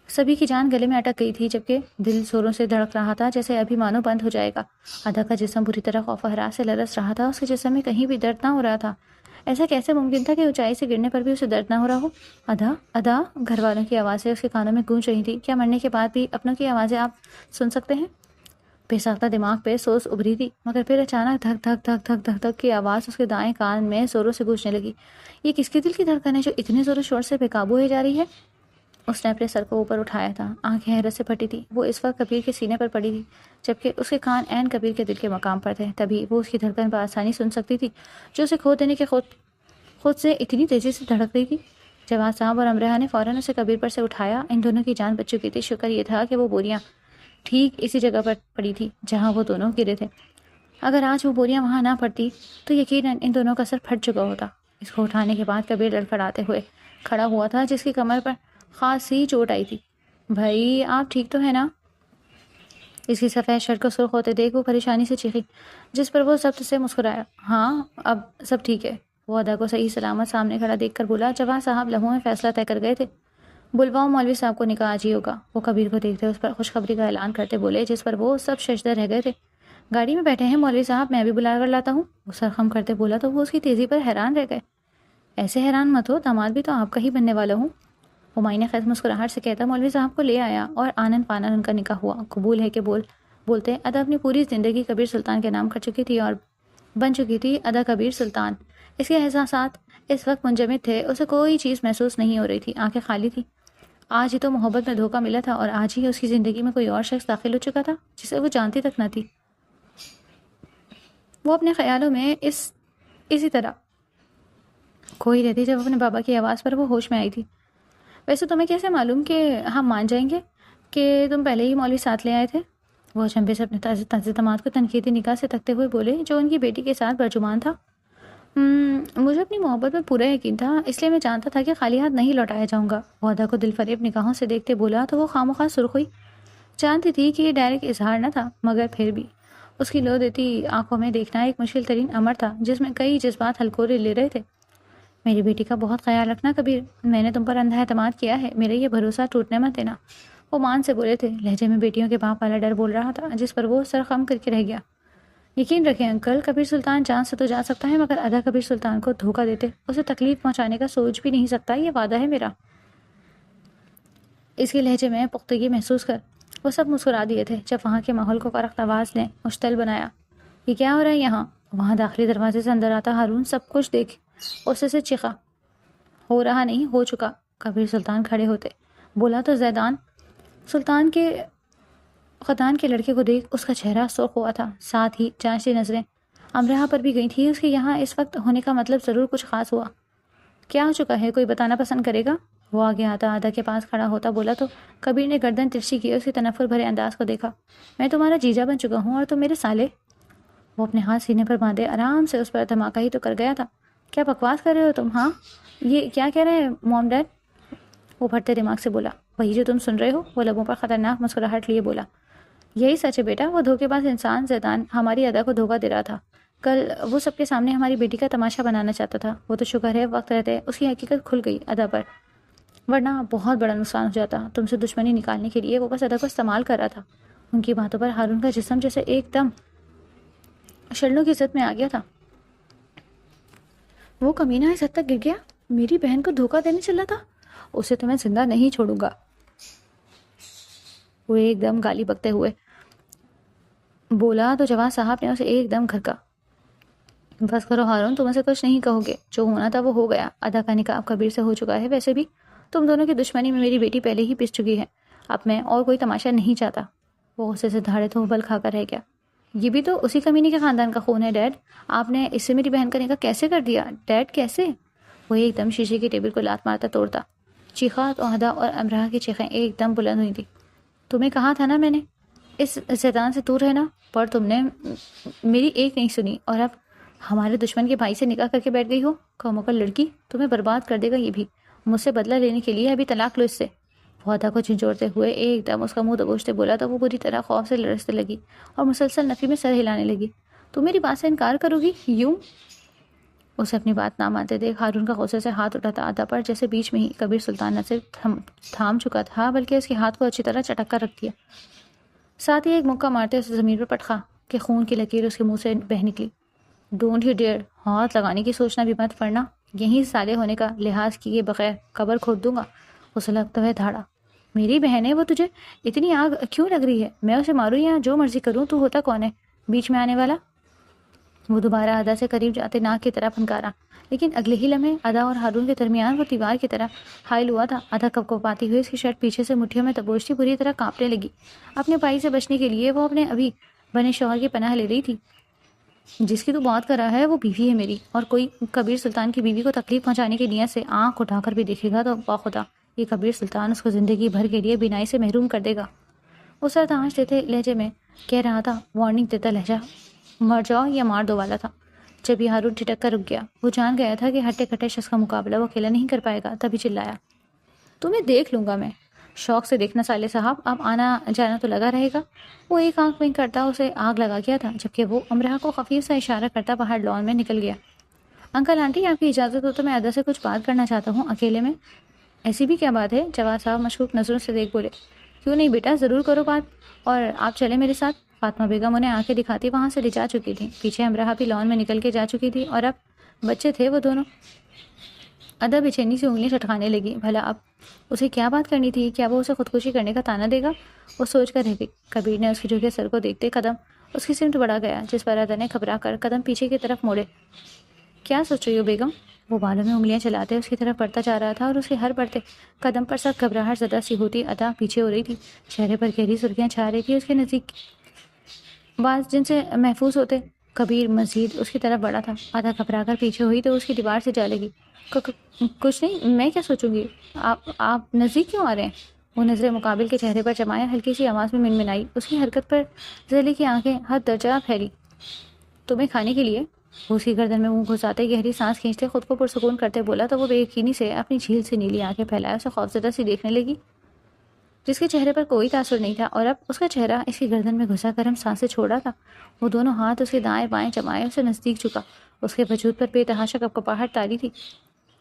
سبھی کی جان گلے میں اٹک گئی تھی، جبکہ دل زوروں سے دھڑک رہا تھا جیسے ابھی مانو بند ہو جائے گا۔ ادا کا جسم بری طرح خوف و ہراس سے لرز رہا تھا، اس کے جسم میں کہیں بھی درد نہ ہو رہا تھا۔ ایسا کیسے ممکن تھا کہ اونچائی سے گرنے پر بھی اسے درد نہ ہو رہا ہو؟ ادا، گھر والوں کی آوازیں اس کے کانوں میں گونج رہی تھی۔ کیا مرنے کے بعد بھی اپنوں کی آوازیں آپ سن سکتے ہیں؟ بے ساختہ دماغ پہ سوز ابھری تھی، مگر پھر اچانک دھک دھک دھک دھک دھک دھک کی آواز اس کے دائیں کان میں زوروں سے گونجنے لگی۔ یہ کس کے دل کی دھڑکن ہے جو اتنے زور و شور سے بے قابو ہوئی جا رہی ہے؟ اس نے اپنے سر کو اوپر اٹھایا تھا، آنکھیں حیرت سے پھٹی تھی۔ وہ اس وقت کبیر کے سینے پر پڑی تھی، جبکہ اس کے کان عین کبیر کے دل کے مقام پر تھے۔ تبھی وہ اس کی دھڑکن بآسانی سن سکتی تھی جو اسے کھو دینے کے خود سے اتنی تیزی سے دھڑک رہی تھی۔ جواد صاحب اور امرہ نے فوراً اسے کبیر پر سے اٹھایا۔ ان دونوں کی جان بچ چکی تھی۔ شکر یہ تھا کہ وہ بوریاں ٹھیک اسی جگہ پر پڑی تھی جہاں وہ دونوں گرے تھے۔ اگر آج وہ بوریاں وہاں نہ پڑتی تو یقیناً ان دونوں کا سر پھٹ چکا ہوتا۔ اس کو اٹھانے کے بعد کبیر لڑکھڑاتے ہوئے کھڑا ہوا تھا، جس کی کمر پر خاصی چوٹ آئی تھی۔ بھائی آپ ٹھیک تو ہے نا؟ اس کی سفید شرٹ کو سرخ ہوتے دیکھ وہ پریشانی سے چیخی، جس پر وہ ضبط سے مسکرایا۔ ہاں اب سب ٹھیک ہے، وہ ادا کو صحیح سلامت سامنے کھڑا دیکھ کر بولا۔ جواد صاحب لمحوں میں فیصلہ طے کر گئے تھے۔ بلواؤ مولوی صاحب کو، نکاح آج ہی ہوگا۔ وہ کبیر کو دیکھتے اس پر خوشخبری کا اعلان کرتے بولے، جس پر وہ سب ششدر رہ گئے تھے۔ گاڑی میں بیٹھے ہیں مولوی صاحب، میں بھی بلا کر لاتا ہوں، وہ سرخم کرتے بولا تو وہ اس کی تیزی پر حیران رہ گئے۔ ایسے حیران مت ہو، داماد بھی تو آپ کا ہی بننے والا ہوں، ہمایوں خیز مسکراہٹ سے کہتا مولوی صاحب کو لے آیا اور آنن پانن ان کا نکاح ہوا۔ قبول ہے کہ بولتے ادا اپنی پوری زندگی کبیر سلطان کے نام کر چکی تھی اور بن چکی تھی ادا کبیر سلطان۔ اس کے احساسات اس وقت منجمد تھے، اسے کوئی چیز محسوس نہیں ہو رہی تھی، آنکھیں خالی تھی۔ آج ہی تو محبت میں دھوکہ ملا تھا اور آج ہی اس کی زندگی میں کوئی اور شخص داخل ہو چکا تھا جسے وہ جانتی تک نہ تھی۔ وہ اپنے خیالوں میں اسی طرح کھوئی رہتی جب اپنے بابا کی آواز پر وہ ہوش میں آئی تھی۔ ویسے تمہیں کیسے معلوم کہ ہم مان جائیں گے کہ تم پہلے ہی مولوی ساتھ لے آئے تھے؟ وہ اچنبے سے اپنے تازہ داماد کو تنقیدی نگاہ سے تکتے ہوئے بولے، جو ان کی بیٹی کے ساتھ برجمان تھا۔ مجھے اپنی محبت میں پورا یقین تھا، اس لیے میں جانتا تھا کہ خالی ہاتھ نہیں لوٹایا جاؤں گا۔ وہ ادا کو دل فریب نگاہوں سے دیکھتے بولا تو وہ خامخواہ سرخ ہوئی۔ جانتی تھی کہ یہ ڈائریکٹ اظہار نہ تھا، مگر پھر بھی اس کی لو دیتی آنکھوں میں دیکھنا ایک مشکل ترین امر تھا جس میں کئی جذبات ہلکورے لے رہے تھے۔ میری بیٹی کا بہت خیال رکھنا کبیر، میں نے تم پر اندھا اعتماد کیا ہے، میرا یہ بھروسہ ٹوٹنے مت دینا۔ وہ مان سے بولے تھے، لہجے میں بیٹیوں کے باپ والا ڈر بول رہا تھا، جس پر وہ سر خم کر کے رہ گیا۔ یقین رکھیں انکل، کبیر سلطان جان سے تو جا سکتا ہے، مگر ادا کبیر سلطان کو دھوکہ دیتے اسے تکلیف پہنچانے کا سوچ بھی نہیں سکتا، یہ وعدہ ہے میرا۔ اس کے لہجے میں پختگی محسوس کر وہ سب مسکرا دیے تھے، جب وہاں کے ماحول کو کرخت آواز نے مشتعل بنایا۔ یہ کیا ہو رہا ہے یہاں؟ وہاں داخلی دروازے سے اندر آتا ہارون سب کچھ دیکھ غصے سے چیخا۔ ہو رہا نہیں، ہو چکا۔ کبیر سلطان کھڑے ہوتے بولا تو زیدان سلطان کے خدان کے لڑکے کو دیکھ اس کا چہرہ سرخ ہوا تھا، ساتھ ہی جانچتی نظریں امرہ پر بھی گئی تھی۔ اس کے یہاں اس وقت ہونے کا مطلب ضرور کچھ خاص ہوا۔ کیا ہو چکا ہے، کوئی بتانا پسند کرے گا؟ وہ آگے آتا ادا کے پاس کھڑا ہوتا بولا تو کبیر نے گردن ترچھی کی، اس کے تنفر بھرے انداز کو دیکھا۔ میں تمہارا جیجا بن چکا ہوں اور تم میرے سالے۔ وہ اپنے ہاتھ سینے پر باندھے آرام سے اس پر دھماکہ ہی تو کر گیا تھا۔ کیا بکواس کر رہے ہو تم؟ ہاں یہ کیا کہہ رہے ہیں موم ڈیڈ؟ وہ پھٹتے دماغ سے بولا، وہی جو تم سن رہے ہو۔ وہ لبوں پر خطرناک مسکراہٹ لیے بولا، یہی سچ ہے بیٹا، وہ دھوکے باز انسان زیدان ہماری ادا کو دھوکہ دے رہا تھا۔ کل وہ سب کے سامنے ہماری بیٹی کا تماشا بنانا چاہتا تھا۔ وہ تو شکر ہے وقت رہتے اس کی حقیقت کھل گئی ادا پر، ورنہ بہت بڑا نقصان ہو جاتا۔ تم سے دشمنی نکالنے کے لیے وہ بس ادا کو استعمال کر رہا تھا۔ ان کی باتوں پر ہارون کا جسم جیسے ایک دم شلنوں کی زد میں آ گیا تھا۔ وہ کمینہ اس حد تک گر گیا، میری بہن کو دھوکہ دینے چلا تھا، اسے تو میں زندہ نہیں چھوڑوں گا۔ وہ ایک دم گالی بکتے ہوئے بولا تو جواد صاحب نے اسے ایک دم گھرکا۔ بس کرو ہارون، تم اسے کچھ نہیں کہو گے، جو ہونا تھا وہ ہو گیا۔ ادا کا نکاح کبیر سے ہو چکا ہے، ویسے بھی تم دونوں کی دشمنی میں میری بیٹی پہلے ہی پس چکی ہے، اب میں اور کوئی تماشا نہیں چاہتا۔ وہ غصے سے دھاڑے تو ابل کھا کر رہ گیا۔ یہ بھی تو اسی کمینے کے خاندان کا خون ہے ڈیڈ، آپ نے اس سے میری بہن کا نکاح کیسے کر دیا ڈیڈ، کیسے؟ وہ ایک دم شیشے کی ٹیبل کو لات مارتا توڑتا۔ چیخا تو ادا اور امرہ کی چیخیں ایک دم بلند ہوئی تھی۔ تمہیں کہا تھا نا میں نے اس زیدان سے دور رہنا، پر تم نے میری ایک نہیں سنی، اور اب ہمارے دشمن کے بھائی سے نکاح کر کے بیٹھ گئی ہو۔ کموکل لڑکی، تمہیں برباد کر دے گا یہ بھی، مجھ سے بدلہ لینے کے لیے ابھی طلاق لو اس سے۔ وہ ادا کو جھنجھوڑتے ہوئے ایک دم اس کا منہ دبوچتے بولا تو وہ بری طرح خوف سے لرزنے لگی اور مسلسل نفی میں سر ہلانے لگی۔ تم میری بات سے انکار کرو گی یوں؟ اسے اپنی بات نہ مانتے دیکھ ہارون کا غصے سے ہاتھ اٹھاتا ادا پر، جیسے بیچ میں ہی کبیر سلطان نہ صرف تھام چکا تھا بلکہ اس کے ہاتھ کو اچھی طرح چٹک کر رکھ دیا، ساتھ ہی ایک مکہ مارتے اسے زمین پر پٹخا کہ خون کی لکیر اس کے منہ سے بہہ نکلی۔ ڈونٹ ہی ڈیئر، ہاتھ لگانے کی سوچنا بھی مت، ورنہ یہیں سالے ہونے کا لحاظ کیے بغیر قبر کھود دوں گا۔ وہ سلگتے ہوئے دھاڑا، میری بہن ہے، وہ تجھے اتنی آگ کیوں لگ رہی ہے؟ میں اسے ماروں یا جو مرضی کروں، تو ہوتا کون ہے بیچ میں آنے والا؟ وہ دوبارہ ادا سے قریب جاتے ناک کی طرف پھنکارا، لیکن اگلے ہی لمحے ادا اور ہارون کے درمیان وہ دیوار کی طرح حائل ہوا تھا۔ ادا کپ کو پاتی ہوئی اس کی شرٹ پیچھے سے مٹھیوں میں دبوچتی بری طرح کانپنے لگی۔ اپنے بھائی سے بچنے کے لیے وہ اپنے ابھی بنے شوہر کی پناہ لے رہی تھی۔ جس کی تو بات کر رہا ہے وہ بیوی ہے میری، اور کوئی کبیر سلطان کی بیوی کو تکلیف پہنچانے کی نیت سے آنکھ اٹھا کر بھی دیکھے گا تو باخدا یہ کبیر سلطان اس کو زندگی بھر کے لیے بینائی سے محروم کر دے گا۔ وہ سر تانش دیتے لہجے میں کہہ رہا تھا، وارننگ دیتا لہجہ مر جاؤ یا مار دو والا تھا۔ جب یہ ہارون ٹھٹک کر رک گیا، وہ جان گیا تھا کہ ہٹے کٹے شخص کا مقابلہ وہ اکیلا نہیں کر پائے گا، تبھی چلایا، تمہیں دیکھ لوں گا میں۔ شوق سے دیکھنا سالے صاحب، اب آنا جانا تو لگا رہے گا۔ وہ ایک آنکھ بند کرتا اسے آگ لگا گیا تھا، جبکہ وہ امرہ کو خفیف سا اشارہ کرتا باہر لان میں نکل گیا۔ انکل آنٹی، آپ کی اجازت ہو تو میں ادا سے کچھ بات کرنا چاہتا ہوں اکیلے میں۔ ایسی بھی کیا بات ہے؟ جواد صاحب مشکوک نظروں سے دیکھ بولے۔ کیوں نہیں بیٹا، ضرور کرو بات، اور آپ چلے میرے ساتھ۔ فاطمہ بیگم انہیں آنکھیں دکھاتی وہاں سے لے جا چکی تھی، پیچھے امرہ بھی لان میں نکل کے جا چکی تھی، اور اب بچے تھے وہ دونوں۔ ادا بے چینی سے انگلیاں چٹکانے لگی، بھلا اب اسے کیا بات کرنی تھی؟ کیا وہ اسے خودکشی کرنے کا طعنہ دے گا؟ وہ سوچ کر رہ گئی۔ کبیر نے اس کے جھکے سر کو دیکھتے قدم اس کی سمت بڑھا گیا، جس پر ادا نے گھبرا کر قدم پیچھے کی طرف موڑے۔ کیا سوچ رہی ہو بیگم؟ وہ بالوں میں انگلیاں چلاتے اس کی طرف بڑھتا جا رہا تھا، اور اس کے ہر بڑھتے قدم پر سخت گھبراہٹ زدہ سی ہوتی ادا پیچھے ہو رہی تھی۔ چہرے پر گہری سرخیاں چھا رہی تھی۔ اس کے نزدیک بعض جن سے محفوظ ہوتے، کبیر مزید اس کی طرف بڑھا تھا۔ ادا گھبرا کر پیچھے ہوئی تو اس کی دیوار سے جا لگی۔ کچھ نہیں، میں کیا سوچوں گی؟ آپ نزدیک کیوں آ رہے ہیں؟ وہ نظریں مقابل کے چہرے پر جمایا، ہلکی سی آواز میں منمنائی۔ اس کی حرکت پر ذیلی کی آنکھیں حد درجہ پھیلی۔ تمہیں کھانے کے لیے؟ وہ اس کی گردن میں منہ گھساتے گہری سانس کھینچتے خود کو پرسکون کرتے بولا تو وہ بے یقینی سے اپنی جھیل سے نیلی آنکھیں پھیلائے اسے خوفزدہ سی دیکھنے لگی، جس کے چہرے پر کوئی تاثر نہیں تھا، اور اب اس کا چہرہ اس کی گردن میں گھسا گرم سانسیں چھوڑا تھا۔ وہ دونوں ہاتھ اس کے دائیں بائیں جمائے اسے نزدیک جھکا، اس کے وجود پر بے تحاشا کپکپاہٹ تاری تھی۔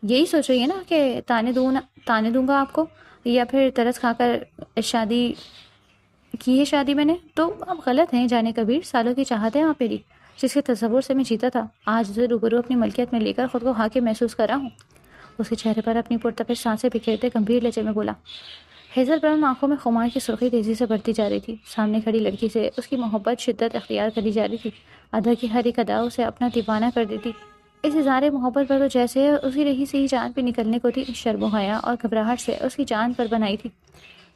یہی سوچ رہی ہے نا کہ تانے دوں گا آپ کو، یا پھر ترس کھا کر شادی کی ہے شادی میں نے؟ تو اب غلط ہیں جانے کبیر، سالوں کی چاہت ہے آپ میری، جس کے تصور سے میں جیتا تھا، آج اسے روبرو اپنی ملکیت میں لے کر خود کو حاکم محسوس کر رہا ہوں۔ اس کے چہرے پر اپنی پرتپش سانسیں بکھیرتے گمبھیر لہجے میں بولا۔ ہیزل براؤن آنکھوں میں خمار کی سرخی تیزی سے بڑھتی جا رہی تھی۔ سامنے کھڑی لڑکی سے اس کی محبت شدت اختیار کری جا رہی تھی۔ ادا کی ہر ایک ادا اسے اپنا دیوانہ کر دیتی۔ اس اظہار محبت پر تو جیسے اسی رہی سے ہی جان پہ نکلنے کو تھی، شرم و حیا اور گھبراہٹ سے اس کی جان پر بنائی تھی۔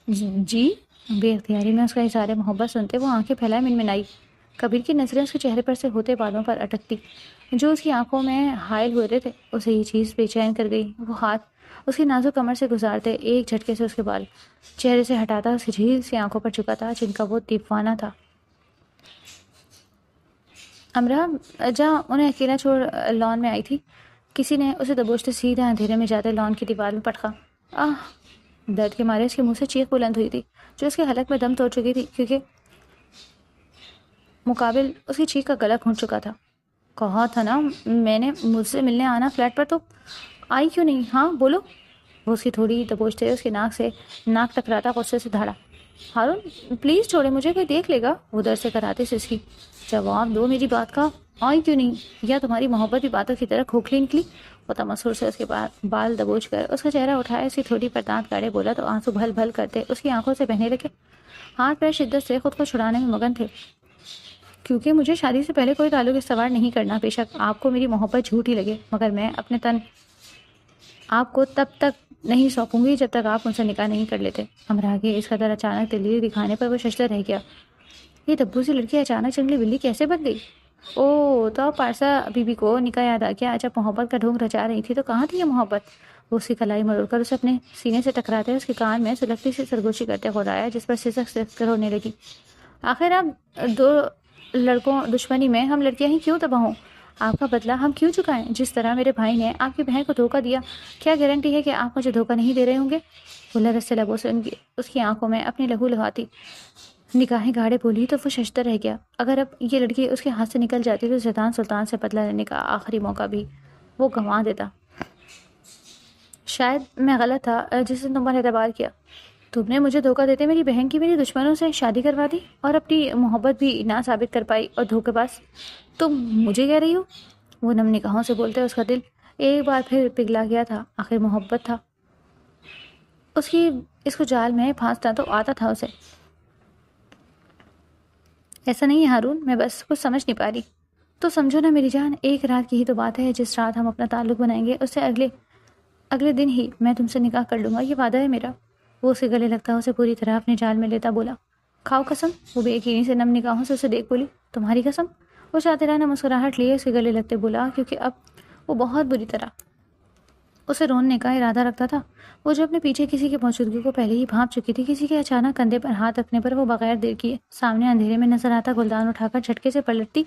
جی؟ بے اختیاری میں اس کا اظہار محبت سنتے وہ آنکھیں پھیلائے منمنائی۔ کبیر کی نظریں اس کے چہرے پر سے ہوتے بادوں پر اٹکتی جو اس کی آنکھوں میں حائل ہوئے تھے۔ اسے یہ چیز بے چین کر گئی۔ وہ ہاتھ اس کی نازک کمر سے گزارتے ایک جھٹکے سے اس کے بال چہرے سے ہٹاتا اس کی جھیل سی آنکھوں پر چکا تھا جن کا وہ دیوانہ تھا۔ امرہ جہاں انہیں اکیلا چھوڑ لان میں آئی تھی، کسی نے اسے دبوچتے سیدھے اندھیرے میں جاتے لان کی دیوار میں پٹخا۔ آہ! درد کے مارے اس کے منہ سے چیخ بلند ہوئی تھی جو اس کے حلق میں دم توڑ چکی تھی، کیونکہ مقابل اس کی چیخ کا گلا گھونٹ چکا تھا۔ کہا تھا نا میں نے مجھ سے ملنے آنا فلیٹ پر، تو آئی کیوں نہیں؟ ہاں بولو۔ وہ اس کی تھوڑی دبوچتے اس کے ناک سے ناک ٹکراتا غصے سے دھاڑا۔ ہارون پلیز چھوڑے مجھے، کوئی دیکھ لے گا۔ وہ در سے کراتے سے اس کی جواب دو میری بات کا، آئی کیوں نہیں؟ یا تمہاری محبت بھی باتوں کی طرح کھوکھلی نکلی؟ وہ تمسخر سے اس کے بال دبوچ کر اس کا چہرہ اٹھائے اس کی تھوڑی پر دانت گاڑے بولا تو آنسو بھل بھل کرتے اس کی آنکھوں سے بہنے لگے۔ ہاتھ پیر شدت سے خود کو چھڑانے میں مگن تھے، کیونکہ مجھے شادی سے پہلے کوئی تعلق استوار نہیں کرنا۔ بے شک آپ کو میری محبت جھوٹی لگے، مگر میں اپنے تن آپ کو تب تک نہیں سونپوں گی جب تک آپ ان سے نکاح نہیں کر لیتے۔ امرا کے اس قدر اچانک دلیری دکھانے پر وہ ششدر رہ گیا۔ یہ دبو سی لڑکی اچانک جنگلی بلی کیسے بن گئی؟ او تو پارسا بی بی کو نکاح یاد آ گیا۔ جب محبت کا ڈھونگ رچا رہی تھی تو کہاں تھی یہ محبت؟ وہ اس کی کلائی مروڑ کر اسے اپنے سینے سے ٹکراتے اس کے کان میں سلگتی سی سرگوشی کرتے غرایا، جس پر سسک سسک کر رونے لگی۔ آخر آپ دو لڑکوں دشمنی میں ہم لڑکیاں ہی کیوں تباہ ہوں؟ آپ کا بدلہ ہم کیوں چکائیں؟ جس طرح میرے بھائی نے آپ کی بہن کو دھوکہ دیا، کیا گارنٹی ہے کہ آپ مجھے دھوکہ نہیں دے رہے ہوں گے؟ وہ لرز سے لبوں سے اس کی آنکھوں میں اپنی لہو لہاتی نگاہیں گاڑے بولی تو وہ ششدر رہ گیا۔ اگر اب یہ لڑکی اس کے ہاتھ سے نکل جاتی تو زیدان سلطان سے بدلہ لینے کا آخری موقع بھی وہ گنوا دیتا۔ شاید میں غلط تھا جس نے تم پر اعتبار کیا۔ تم نے مجھے دھوکہ دیتے میری بہن کی میری دشمنوں سے شادی کروا دی اور اپنی محبت بھی نہ ثابت کر پائی، اور دھوکے باز تم مجھے کہہ رہی ہو؟ وہ نم نگاہوں سے بولتے اس کا دل ایک بار پھر پگھلا گیا تھا۔ آخر محبت تھا اس کو جال میں پھانسنا تو آتا تھا اسے. ایسا نہیں ہے ہارون، میں بس کچھ سمجھ نہیں پا رہی. تو سمجھو نا میری جان، ایک رات کی ہی تو بات ہے. جس رات ہم اپنا تعلق بنائیں گے اس سے اگلے دن ہی میں تم سے نکاح کر لوں گا، یہ وعدہ ہے میرا. وہ اسے گلے لگتا اسے پوری طرح اپنے جال میں لیتا بولا، کھاؤ قسم. وہ بے یقینی سے نم نگاہوں سے اسے دیکھ بولی، تمہاری قسم. وہ شاطرانہ مسکراہٹ لیے اس کے گلے لگتے بولا، کیونکہ اب وہ بہت بری طرح اسے رونے کا ارادہ رکھتا تھا. وہ جو اپنے پیچھے کسی کی موجودگی کو پہلے ہی بھانپ چکی تھی. کسی کے اچانک کندھے پر ہاتھ رکھنے پر وہ بغیر دیر کیے سامنے اندھیرے میں نظر آتا گلدان اٹھا کر جھٹکے سے پلٹتی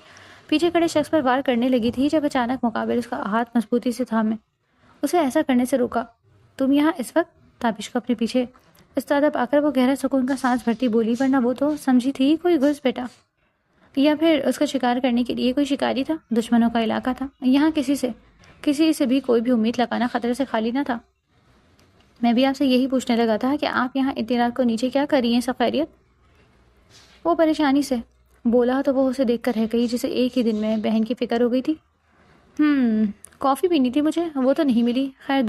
پیچھے کھڑے شخص پر وار کرنے لگی تھی، جب اچانک مقابل اس کا ہاتھ مضبوطی سے تھامے اسے ایسا کرنے سے روکا. تم یہاں اس وقت؟ تابش کو اپنے پیچھے استادہ پا کر وہ گہرا سکون کا سانس بھرتی بولی، ورنہ وہ تو سمجھی تھی کوئی گھس بیٹا یا پھر اس کا شکار کرنے کے لیے کوئی شکاری تھا. دشمنوں کا علاقہ تھا یہاں، کسی سے بھی کوئی بھی امید لگانا خطرے سے خالی نہ تھا. میں بھی آپ سے یہی پوچھنے لگا تھا کہ آپ یہاں اتنی رات کو نیچے کیا کر رہی ہیں؟ سب خیریت؟ وہ پریشانی سے بولا تو وہ اسے دیکھ کر رہ گئی جسے ایک ہی دن میں بہن کی فکر ہو گئی تھی. کافی پینی تھی مجھے، وہ تو نہیں ملی. خیر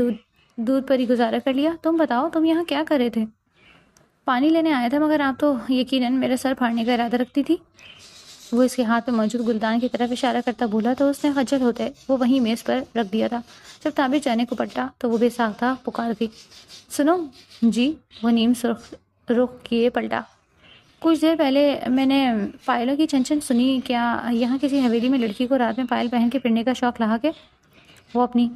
دودھ پر ہی گزارا کر لیا. تم بتاؤ تم یہاں کیا کر رہے تھے؟ پانی لینے آیا تھا، مگر آپ تو یقیناً میرا سر پھاڑنے کا ارادہ رکھتی تھی. وہ اس کے ہاتھ میں موجود گلدان کی طرف اشارہ کرتا بولا تو اس نے خجل ہوتے وہ وہیں میز پر رکھ دیا تھا. جب تابش جانے کو پلٹا تو وہ بے ساختہ پکار گئی، سنو جی. وہ نیم سرخ رخ کیے پلٹا. کچھ دیر پہلے میں نے پائلوں کی چھن سنی. کیا یہاں کسی حویلی میں لڑکی کو رات میں پائل پہن کے پھرنے کا شوق رہا کہ؟ وہ اپنی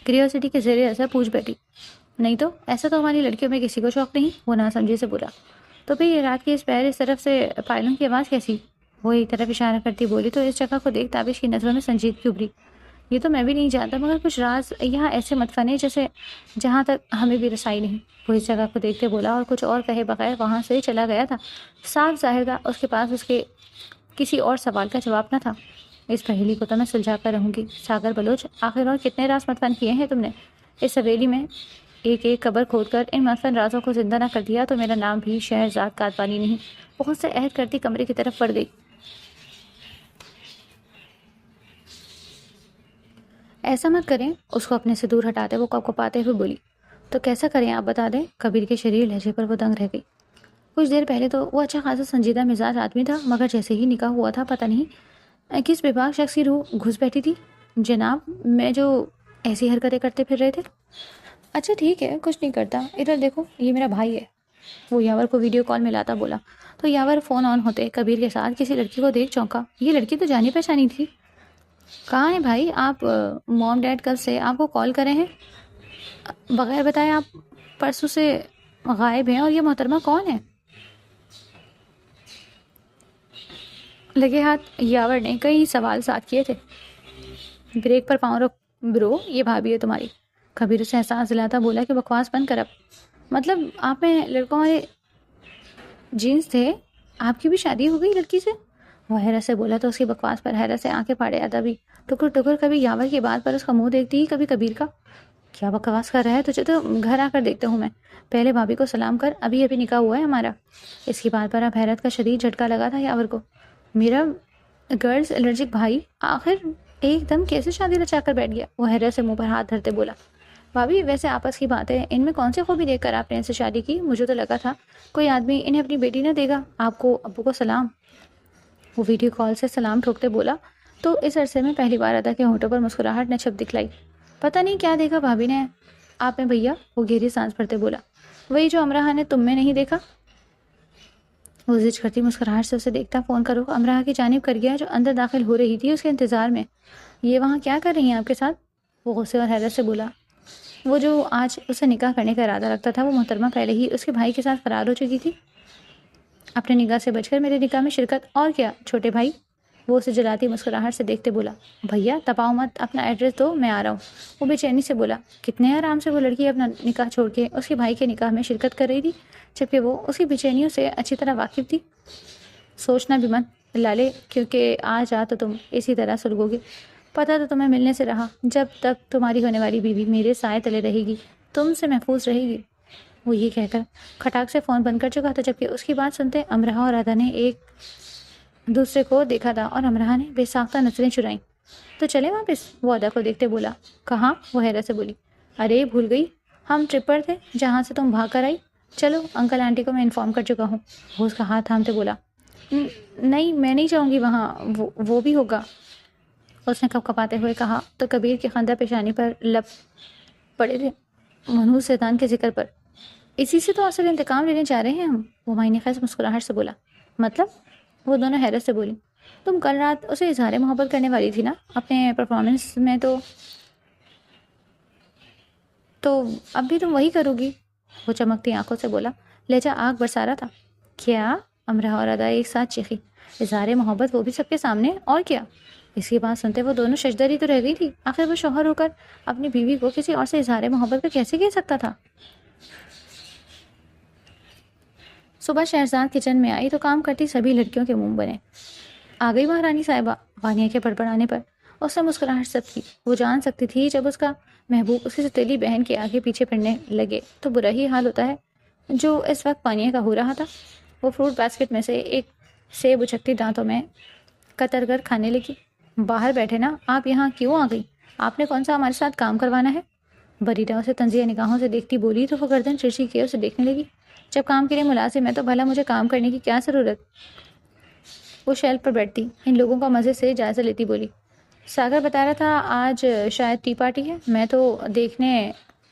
کریوسٹی کے زیر اثر پوچھ بیٹھی. نہیں تو ایسا تو ہماری لڑکیوں میں کسی کو شوق نہیں. وہ نہ سمجھے سے بولا. تو پھر یہ رات کی اس پہر اس طرف سے پائلوں کی آواز کیسی؟ وہ ایک طرف اشارہ کرتی بولی تو اس جگہ کو دیکھ تابش کی نظروں میں سنجیدگی ابھری. یہ تو میں بھی نہیں جانتا، مگر کچھ راز یہاں ایسے مدفن جیسے جہاں تک ہمیں بھی رسائی نہیں. وہ اس جگہ کو دیکھتے بولا اور کچھ اور کہے بغیر وہاں سے چلا گیا تھا. صاف ظاہر تھا اس کے پاس اس کے کسی اور سوال کا جواب نہ تھا. اس پہیلی کو تو میں سلجھا کر رہوں گی. ساگر بلوچ، آخر اور کتنے راز مدفن کیے ہیں تم نے اس حویلی میں؟ ایک قبر کھود کر ان مدفن رازوں کو زندہ نہ کر دیا تو میرا نام بھی شہرزاد کاتبانی نہیں. بہت سے عہد کرتی کمرے کی طرف بڑھ گئی. ایسا مت کریں. اس کو اپنے سے دور ہٹاتے وہ کپکپاتے ہوئے بولی. تو کیسا کریں آپ بتا دیں. کبیر کے شریر لہجے پر وہ دنگ رہ گئی. کچھ دیر پہلے تو وہ اچھا خاصا سنجیدہ مزاج آدمی تھا، مگر جیسے ہی نکاح ہوا تھا پتہ نہیں کس بے باک شخص کی روح گھس بیٹھی تھی. جناب میں جو ایسی حرکتیں کرتے پھر رہے تھے. اچھا ٹھیک ہے، کچھ نہیں کرتا. ادھر دیکھو یہ میرا بھائی ہے. وہ یاور کو ویڈیو کال میں لاتا بولا. تو یاور فون آن ہوتے کبیر کے ساتھ کسی لڑکی کو دیکھ چونکا. یہ لڑکی تو جانی پہچانی تھی. کہاں ہے بھائی آپ؟ موم ڈیڈ کب سے آپ کو کال کرے ہیں بغیر بتائے؟ آپ پرسوں سے غائب ہیں. اور یہ محترمہ کون ہے؟ لگے ہاتھ یاور نے کئی سوال ساتھ کیے تھے. بریک پر پاؤں رکھ برو، یہ بھابھی ہے تمہاری. کبیر اسے احساس دلاتا بولا کہ بکواس بند کر اب. مطلب آپ میں لڑکوں والے جینس تھے؟ آپ کی بھی شادی ہو گئی لڑکی سے؟ وہ حیرت سے بولا تو اس کی بکواس پر حیرت سے آنکھیں پھاڑے آتا بھی ٹکر ٹکر کبھی یاور کی بات پر اس کا منہ دیکھتی ہی کبھی کبیر کا. کیا بکواس کر رہا ہے؟ تجھے تو گھر آ کر دیکھتا ہوں میں. پہلے بھابھی کو سلام کر، ابھی نکاح ہوا ہے ہمارا. اس کی بات پر اب حیرت کا شدید جھٹکا لگا تھا یاور کو. میرا گرلز الرجک بھائی آخر ایک دم کیسے شادی رچا کر بیٹھ گیا؟ وہ حیرت سے منہ پر ہاتھ دھرتے بولا. بھابھی ویسے آپس کی باتیں، ان میں کون سی خوبی دیکھ کر آپ نے ان سے شادی کی؟ مجھے تو لگا تھا کوئی آدمی انہیں اپنی بیٹی نہ دے گا. آپ کو ابو کو سلام. وہ ویڈیو کال سے سلام ٹھوکتے بولا تو اس عرصے میں پہلی بار ادا کے ہونٹوں پر مسکراہٹ نے چھپ دکھلائی. پتہ نہیں کیا دیکھا بھابھی نے آپ میں بھیا. وہ گہری سانس بھرتے بولا. وہی جو امراہ نے تم میں نہیں دیکھا. وہ زج کرتی مسکراہٹ سے اسے دیکھتا فون کا رخ امراہ کی جانب کر گیا جو اندر داخل ہو رہی تھی اس کے انتظار میں. یہ وہاں کیا کر رہی ہیں آپ کے ساتھ؟ وہ غصے اور حیرت سے بولا. وہ جو آج اسے نکاح کرنے کا ارادہ رکھتا تھا وہ محترمہ پہلے ہی اس کے بھائی کے ساتھ فرار ہو چکی تھی. اپنے نگاہ سے بچ کر میرے نکاح میں شرکت. اور کیا چھوٹے بھائی؟ وہ اسے جلاتی مسکراہٹ سے دیکھتے بولا. بھیا تپاؤ مت، اپنا ایڈریس دو میں آ رہا ہوں. وہ بے چینی سے بولا. کتنے آرام سے وہ لڑکی اپنا نکاح چھوڑ کے اس کے بھائی کے نکاح میں شرکت کر رہی تھی، جبکہ وہ اس کی بے چینیوں سے اچھی طرح واقف تھی. سوچنا بھی مت لالے، کیونکہ آج تو تم اسی طرح سلگو گے. پتہ تو تمہیں ملنے سے رہا. جب تک تمہاری ہونے والی بیوی میرے سائے تلے رہے گی تم سے محفوظ رہے گی. وہ یہ کہہ کر کھٹاک سے فون بند کر چکا تھا، جبکہ اس کی بات سنتے امراہ اور ادا نے ایک دوسرے کو دیکھا تھا اور امراہ نے بے ساختہ نظریں چرائیں. تو چلے واپس؟ وہ ادا کو دیکھتے بولا. کہاں؟ وہ حیرت سے بولی. ارے بھول گئی، ہم ٹرپ پر تھے جہاں سے تم بھاگ کر آئی. چلو انکل آنٹی کو میں انفارم کر چکا ہوں. وہ اس کا ہاتھ تھامتے بولا. نہیں میں نہیں جاؤں گی وہاں, وہ بھی ہوگا, اس نے کپ کپاتے ہوئے کہا. تو کبیر کی خندہ پیشانی پر لب پڑے تھے منحوس شیطان کے ذکر پر. اسی سے تو اصل انتقام لینے جا رہے ہیں ہم, وہ معنی خیز مسکراہٹ سے بولا. مطلب؟ وہ دونوں حیرت سے بولی. تم کل رات اسے اظہار محبت کرنے والی تھی نا اپنے پرفارمنس میں, تو اب بھی تم وہی کرو گی؟ وہ چمکتی آنکھوں سے بولا. لہجہ آگ برسا رہا تھا. کیا؟ امرا اور ادا ایک ساتھ چیخی. اظہار محبت وہ بھی سب کے سامنے, اور کیا؟ اس کی بات سنتے وہ دونوں ششدری تو رہ گئی تھی. آخر وہ شوہر ہو کر اپنی بیوی کو کسی اور سے اظہار محبت کو کیسے کہہ سکتا تھا؟ صبح شہرزاد کچن میں آئی تو کام کرتی سبھی لڑکیوں کے منہ بنے. آ گئی مہارانی صاحبہ, وانیہ کے بڑبڑانے پر اس نے مسکراہٹ سب کی. وہ جان سکتی تھی جب اس کا محبوب اس کی ستیلی بہن کے آگے پیچھے پڑنے لگے تو برا ہی حال ہوتا ہے جو اس وقت وانیہ کا ہو رہا تھا. وہ فروٹ باسکٹ میں سے ایک سیب اچکتی دانتوں میں کتر کر کھانے لگی. باہر بیٹھے نا, آپ یہاں کیوں آ گئی؟ آپ نے کون سا ہمارے ساتھ کام کروانا ہے؟ بریرہ اسے تنزیہ نگاہوں سے دیکھتی بولی تو وہ گردن چرچی کیے اسے دیکھنے لگی. جب کام کے لیے ملازم ہے تو بھلا مجھے کام کرنے کی کیا ضرورت؟ وہ شیلف پر بیٹھتی ان لوگوں کا مزے سے جائزہ لیتی بولی. ساگر بتا رہا تھا آج شاید ٹی پارٹی ہے, میں تو دیکھنے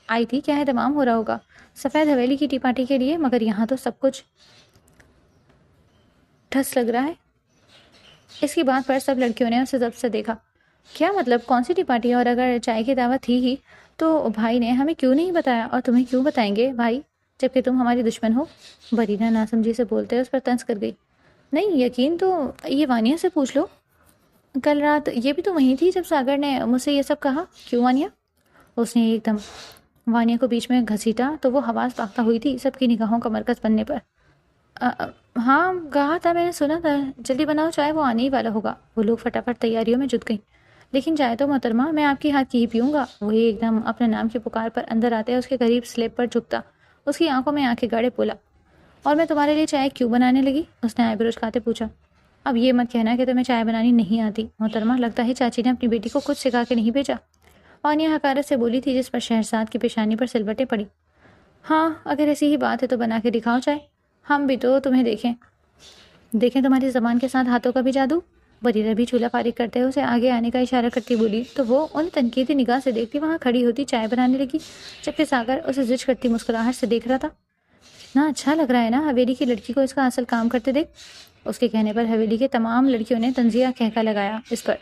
آئی تھی کیا اہتمام ہو رہا ہوگا سفید حویلی کی ٹی پارٹی کے لیے, مگر یہاں تو سب کچھ ٹھس لگ رہا ہے. اس کی بات پر سب لڑکیوں نے اسے ضبط سے دیکھا. کیا مطلب, کون سی ٹی پارٹی؟ اور اگر چائے کی دعوت تھی ہی تو بھائی نے ہمیں کیوں نہیں بتایا, اور تمہیں کیوں بتائیں گے بھائی جبکہ تم ہماری دشمن ہو؟ بریرہ ناسمجھی سے بولتے اس پر طنز کر گئی. نہیں یقین تو یہ وانیہ سے پوچھ لو, کل رات یہ بھی تو وہیں تھی جب ساگر نے مجھ سے یہ سب کہا. کیوں وانیہ؟ اس نے ایک دم وانیہ کو بیچ میں گھسیٹا تو وہ حواس پاختہ ہوئی تھی سب کی نگاہوں کا مرکز بننے پر. ہاں کہا تھا, میں نے سنا تھا, جلدی بناؤ چائے, وہ آنے ہی والا ہوگا. وہ لوگ فٹافٹ تیاریوں میں جٹ گئیں. لیکن چائے تو محترمہ میں آپ کے ہاتھ کی ہی پیوں گا. وہی ایک دم اپنے نام کی پکار پر اندر آتے اس کے قریب سلیب پر جھکتا اس کی آنکھوں میں آنکھیں گاڑے بولا. اور میں تمہارے لیے چائے کیوں بنانے لگی؟ اس نے آئے کھاتے پوچھا. اب یہ مت کہنا کہ تمہیں چائے بنانی نہیں آتی محترمہ, لگتا ہے چاچی نے اپنی بیٹی کو کچھ سکھا کے نہیں بھیجا. وانیہ حقارت سے بولی تھی جس پر شہرزاد کی پیشانی پر سلوٹیں پڑی. ہاں اگر ایسی ہی بات ہے تو بنا کے دکھاؤ چائے, ہم بھی تو تمہیں دیکھیں تمہاری زبان کے ساتھ ہاتھوں کا بھی جادو. بریرہ بھی چولہا فارغ کرتے اسے آگے آنے کا اشارہ کرتی بولی تو وہ ان تنقیدی نگاہ سے دیکھتی وہاں کھڑی ہوتی چائے بنانے لگی, جبکہ ساگر اسے زج کرتی مسکراہٹ سے دیکھ رہا تھا. اتنا اچھا لگ رہا ہے نا حویلی کی لڑکی کو اس کا اصل کام کرتے دیکھ. اس کے کہنے پر حویلی کے تمام لڑکیوں نے تنزیہ کہکا لگایا اس پر,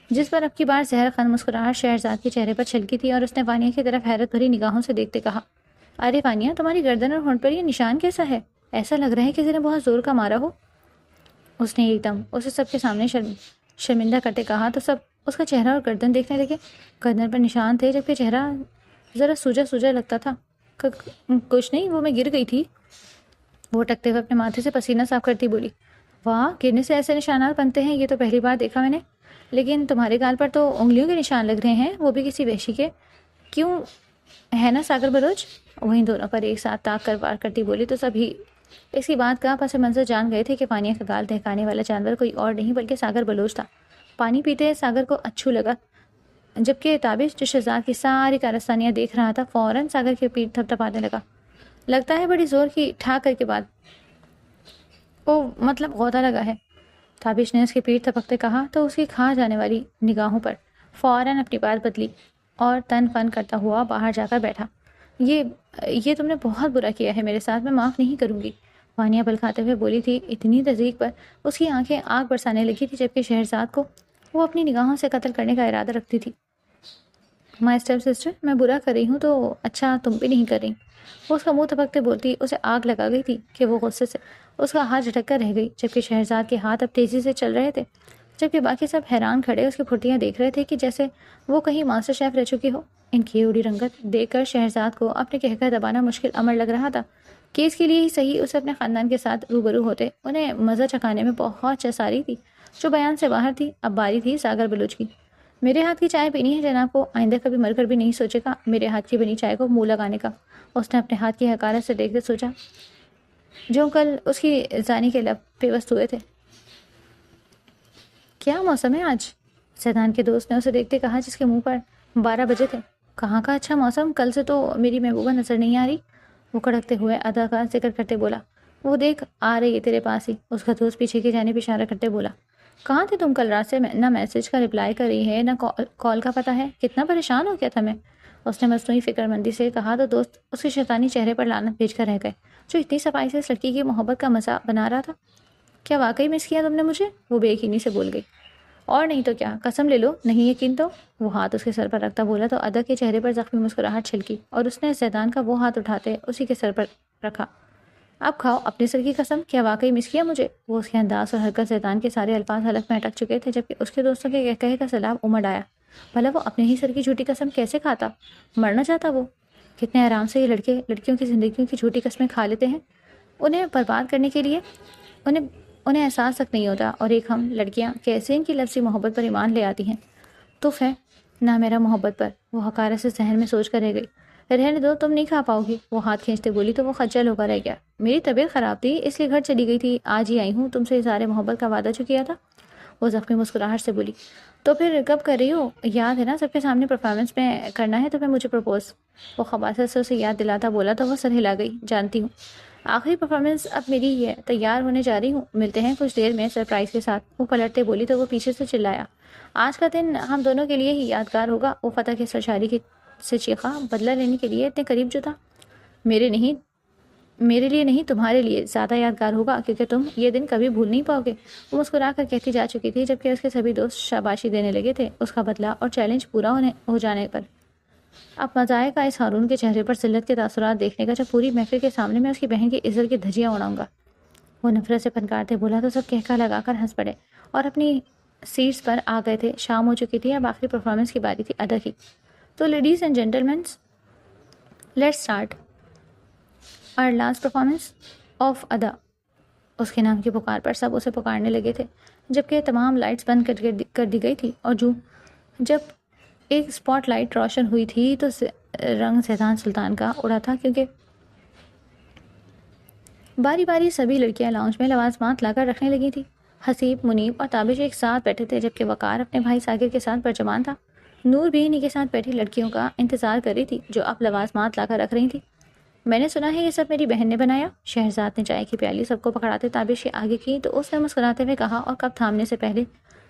جس پر اب کی بار زہر خند مسکراہٹ شہرزاد کے چہرے پر چھلکی تھی. اور اس نے وانیہ کی طرف حیرت بھری نگاہوں سے دیکھتے کہا. ارے وانیہ تمہاری گردن اور ہونٹ پر یہ نشان کیسا ہے؟ ایسا لگ رہا ہے کسی نے بہت زور کا مارا ہو. اس نے ایک دم اسے سب کے سامنے شرمندہ کرتے کہا تو سب اس کا چہرہ اور گردن دیکھنے لگے. گردن پر نشان تھے جبکہ چہرہ ذرا سوجا سوجا لگتا تھا. کچھ نہیں, وہ میں گر گئی تھی. وہ ٹکتے ہوئے اپنے ماتھے سے پسینہ صاف کرتی بولی. واہ, گرنے سے ایسے نشانات بنتے ہیں, یہ تو پہلی بار دیکھا میں نے. لیکن تمہارے گال پر تو انگلیوں کے نشان لگ رہے ہیں, وہ بھی کسی وحشی کے. کیوں ہے نا ساگر بلوچ؟ وہیں دونوں پر ایک ساتھ تاک کر وار کرتی بولی تو سبھی اس کی بات کا پس منظر جان گئے تھے کہ وانیہ کا گال دہکانے والا جانور کوئی اور نہیں بلکہ ساگر بلوچ تھا. پانی پیتے ساگر کو اچھو لگا, جبکہ تابش جو شہزاد کی ساری کارستانیاں دیکھ رہا تھا فوراً ساگر کی پیٹھ تھپ تھپانے لگا. لگتا ہے بڑی زور کی ٹھاکر کے بعد مطلب غوطہ لگا ہے. تابش نے اس کی پیٹھ تھپکتے کہا تو اس کی کھا جانے والی نگاہوں پر فوراً اپنی بات بدلی اور تن فن کرتا ہوا باہر جا کر بیٹھا. یہ تم نے بہت برا کیا ہے میرے ساتھ, میں معاف نہیں کروں گی. وانیہ بل کھاتے ہوئے بولی تھی. اتنی تزیق پر اس کی آنکھیں آگ برسانے لگی تھی جبکہ شہرزاد کو وہ اپنی نگاہوں سے قتل کرنے کا ارادہ رکھتی تھی. مائی اسٹیپ سسٹر, میں برا کر رہی ہوں تو اچھا تم بھی نہیں کر رہی. وہ اس کا منہ تھپکتے بولتی اسے آگ لگا گئی تھی کہ وہ غصے سے اس کا ہاتھ جھٹک کر رہ گئی, جبکہ شہرزاد کے ہاتھ اب تیزی سے چل رہے تھے, جبکہ باقی سب حیران کھڑے اس کی پھرتیاں دیکھ رہے تھے کہ جیسے وہ کہیں ماسٹر شیف رہ چکی ہو. ان کی اڑی رنگت دیکھ کر شہرزاد کو اپنے کہکہ دبانا مشکل امر لگ رہا تھا. کیس کے لیے ہی صحیح اسے اپنے خاندان کے ساتھ روبرو ہوتے انہیں مزہ چکانے میں بہت چساری تھی جو بیان سے باہر تھی. اب باری تھی ساگر بلوچ کی. میرے ہاتھ کی چائے پینی ہے جناب کو, آئندہ کبھی مر کر بھی نہیں سوچے گا میرے ہاتھ کی بنی چائے کو منہ لگانے کا. اس نے اپنے ہاتھ کی حقارت سے دیکھتے سوچا جو کل اس کی زانی کے لب پیوست ہوئے تھے. کیا موسم ہے آج؟ سیدان کے دوست نے اسے دیکھتے کہا جس کے منہ پر 12 بجے تھے. کہاں کا اچھا موسم، کل سے تو میری محبوبہ نظر نہیں آ رہی، وہ کڑکتے ہوئے ادا کا ذکر کرتے بولا۔ وہ دیکھ آ رہی ہے تیرے پاس ہی، اس کا دوست پیچھے کی جانب اشارہ کرتے بولا۔ کہاں تھے تم کل رات سے؟ نہ میسج کا رپلائی کر رہی ہے نہ کال کا پتہ ہے، کتنا پریشان ہو گیا تھا میں، اس نے مصنوعی فکر مندی سے کہا تو دوست اس کے شیطانی چہرے پر لعنت بھیج کر رہ گئے۔ جو اتنی صفائی سے اس لڑکی کی محبت کا مزہ بنا رہا تھا، کیا واقعی مس کیا تم نے مجھے؟ وہ بے یقینی سے بول گئی۔ اور نہیں تو کیا، قسم لے لو، نہیں یقین تو؟ وہ ہاتھ اس کے سر پر رکھتا بولا تو ادا کے چہرے پر زخمی مسکراہٹ چھلکی اور اس نے زیدان کا وہ ہاتھ اٹھاتے اسی کے سر پر رکھا۔ اب کھاؤ اپنی سر کی قسم، کیا واقعی مس کیا مجھے؟ وہ اس کے انداز اور حرکت زیدان کے سارے الفاظ حلق میں اٹک چکے تھے، جبکہ اس کے دوستوں کے کہے کا سیلاب امڑ آیا۔ بھلا وہ اپنے ہی سر کی جھوٹی قسم کیسے کھاتا؟ مرنا چاہتا وہ؟ کتنے آرام سے یہ لڑکے لڑکیوں کی زندگیوں کی جھوٹی قسمیں کھا لیتے ہیں، انہیں برباد کرنے کے لیے انہیں احساس تک نہیں ہوتا، اور ایک ہم لڑکیاں کیسے ان کی لفظی محبت پر ایمان لے آتی ہیں۔ تو ہے نہ میرا محبت پر، وہ حقارت سے ذہن میں سوچ کر رہ گئی۔ رہنے دو، تم نہیں کھا پاؤ گی، وہ ہاتھ کھینچتے بولی تو وہ خجل ہو کر رہ گیا۔ میری طبیعت خراب تھی اس لیے گھر چلی گئی تھی، آج ہی آئی ہوں، تم سے اظہار محبت کا وعدہ جو کیا تھا، وہ زخمی مسکراہٹ سے بولی۔ تو پھر کب کر رہی ہو؟ یاد ہے نا سب کے سامنے پرفارمنس میں کرنا ہے تمہیں مجھے پرپوز، وہ خباثت سے اسے یاد دلاتا بولا تو وہ سر ہلا گئی۔ جانتی ہوں، آخری پرفارمنس اب میری ہی ہے، تیار ہونے جا رہی ہوں، ملتے ہیں کچھ دیر میں سرپرائز کے ساتھ، وہ پلٹتے بولی تو وہ پیچھے سے چلایا۔ آج کا دن ہم دونوں کے لیے ہی یادگار ہوگا، وہ فتح کی سرشاری سے چیخا، بدلہ لینے کے لیے اتنے قریب جو تھا۔ میرے لیے نہیں، تمہارے لیے زیادہ یادگار ہوگا، کیونکہ تم یہ دن کبھی بھول نہیں پاؤ گے، وہ مسکرا کر کہتی جا چکی تھی، جبکہ اس کے سبھی دوست شاباشی دینے لگے تھے اس کا بدلہ اور چیلنج پورا ہو جانے پر۔ اب مزہ آئے گا اس ہارون کے چہرے پر ذلت کے تاثرات دیکھنے کا، جب پوری محفل کے سامنے میں اس کی بہن کی عزت کی دھجیاں اڑاؤں گا، وہ نفرت سے پھنکارتے بولا تو سب کہکا لگا کر ہنس پڑے اور اپنی سیٹس پر آ گئے تھے۔ شام ہو چکی تھی، اب آخری پرفارمنس کی باری تھی ادا کی۔ تو لیڈیز اینڈ جینٹلمینس، لیٹس اسٹارٹ اور لاسٹ پرفارمنس آف ادا، اس کے نام کی پکار پر سب اسے پکارنے لگے تھے، جبکہ تمام لائٹس بند کر دی گئی تھی، اور جب ایک اسپاٹ لائٹ روشن ہوئی تھی تو رنگ زیدان سلطان کا اڑا تھا، کیونکہ باری باری سبھی لڑکیاں لاؤنج میں لوازمات لا کر رکھنے لگی تھی۔ حسیب، منیب اور تابش ایک ساتھ بیٹھے تھے، جبکہ وقار اپنے بھائی ساگر کے ساتھ برجمان تھا۔ نور بھی انہی کے ساتھ بیٹھی لڑکیوں کا انتظار کر رہی تھی جو اب لوازمات لا کر رکھ رہی تھی۔ میں نے سنا ہے یہ سب میری بہن نے بنایا، شہرزاد نے چائے کی پیالی سب کو پکڑاتے تابش کے آگے کی تو اس نے مسکراتے ہوئے کہا، اور کپ تھامنے سے پہلے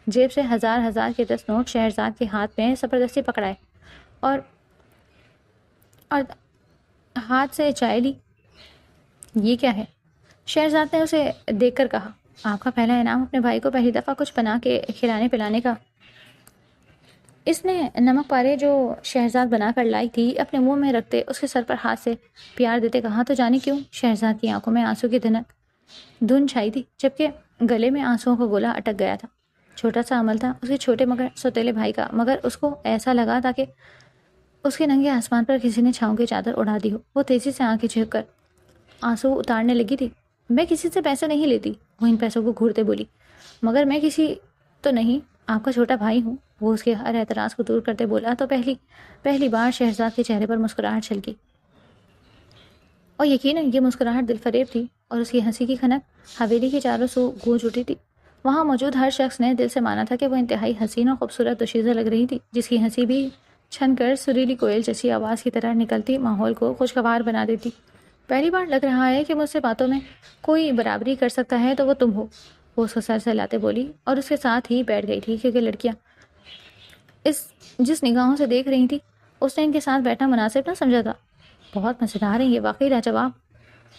جیب سے ہزار کے 10 نوٹ شہرزاد کے ہاتھ میں زبردستی پکڑائے اور ہاتھ سے چائے لی۔ یہ کیا ہے؟ شہرزاد نے اسے دیکھ کر کہا، آپ کا پہلا انعام اپنے بھائی کو پہلی دفعہ کچھ بنا کے کھلانے پلانے کا۔ اس نے نمک پارے جو شہرزاد بنا کر لائی تھی اپنے منہ میں رکھتے اس کے سر پر ہاتھ سے پیار دیتے کہا، تو جانے کیوں؟ شہرزاد کی آنکھوں میں آنسو کی دھن چھائی تھی، جبکہ گلے میں آنسوؤں کا گولا اٹک گیا تھا۔ چھوٹا سا عمل تھا اس کے چھوٹے مگر سوتیلے بھائی کا، مگر اس کو ایسا لگا تاکہ اس کے ننگے آسمان پر کسی نے چھاؤں کی چادر اڑا دی ہو۔ وہ تیزی سے آنکھیں جھک کر آنسو اتارنے لگی تھی۔ میں کسی سے پیسے نہیں لیتی، وہ ان پیسوں کو گھورتے بولی، مگر میں کسی تو نہیں، آپ کا چھوٹا بھائی ہوں، وہ اس کے ہر اعتراض کو دور کرتے بولا تو پہلی بار شہرزاد کے چہرے پر مسکراہٹ چھلکی، اور یقیناً یہ مسکراہٹ دل فریب تھی، اور اس کی ہنسی کی کھنک حویلی کے چاروں سو گونج اٹھی تھی۔ وہاں موجود ہر شخص نے دل سے مانا تھا کہ وہ انتہائی حسین اور خوبصورت دوشیزہ لگ رہی تھی، جس کی ہنسی بھی چھن کر سریلی کوئل جیسی آواز کی طرح نکلتی ماحول کو خوشگوار بنا دیتی۔ پہلی بار لگ رہا ہے کہ مجھ سے باتوں میں کوئی برابری کر سکتا ہے تو وہ تم ہو، وہ اس کو سر سے لاتے بولی اور اس کے ساتھ ہی بیٹھ گئی تھی، کیونکہ لڑکیاں جس نگاہوں سے دیکھ رہی تھی اس نے ان کے ساتھ بیٹھنا مناسب نہ سمجھا تھا۔ بہت مزیدار ہے یہ، واقعی لاجواب۔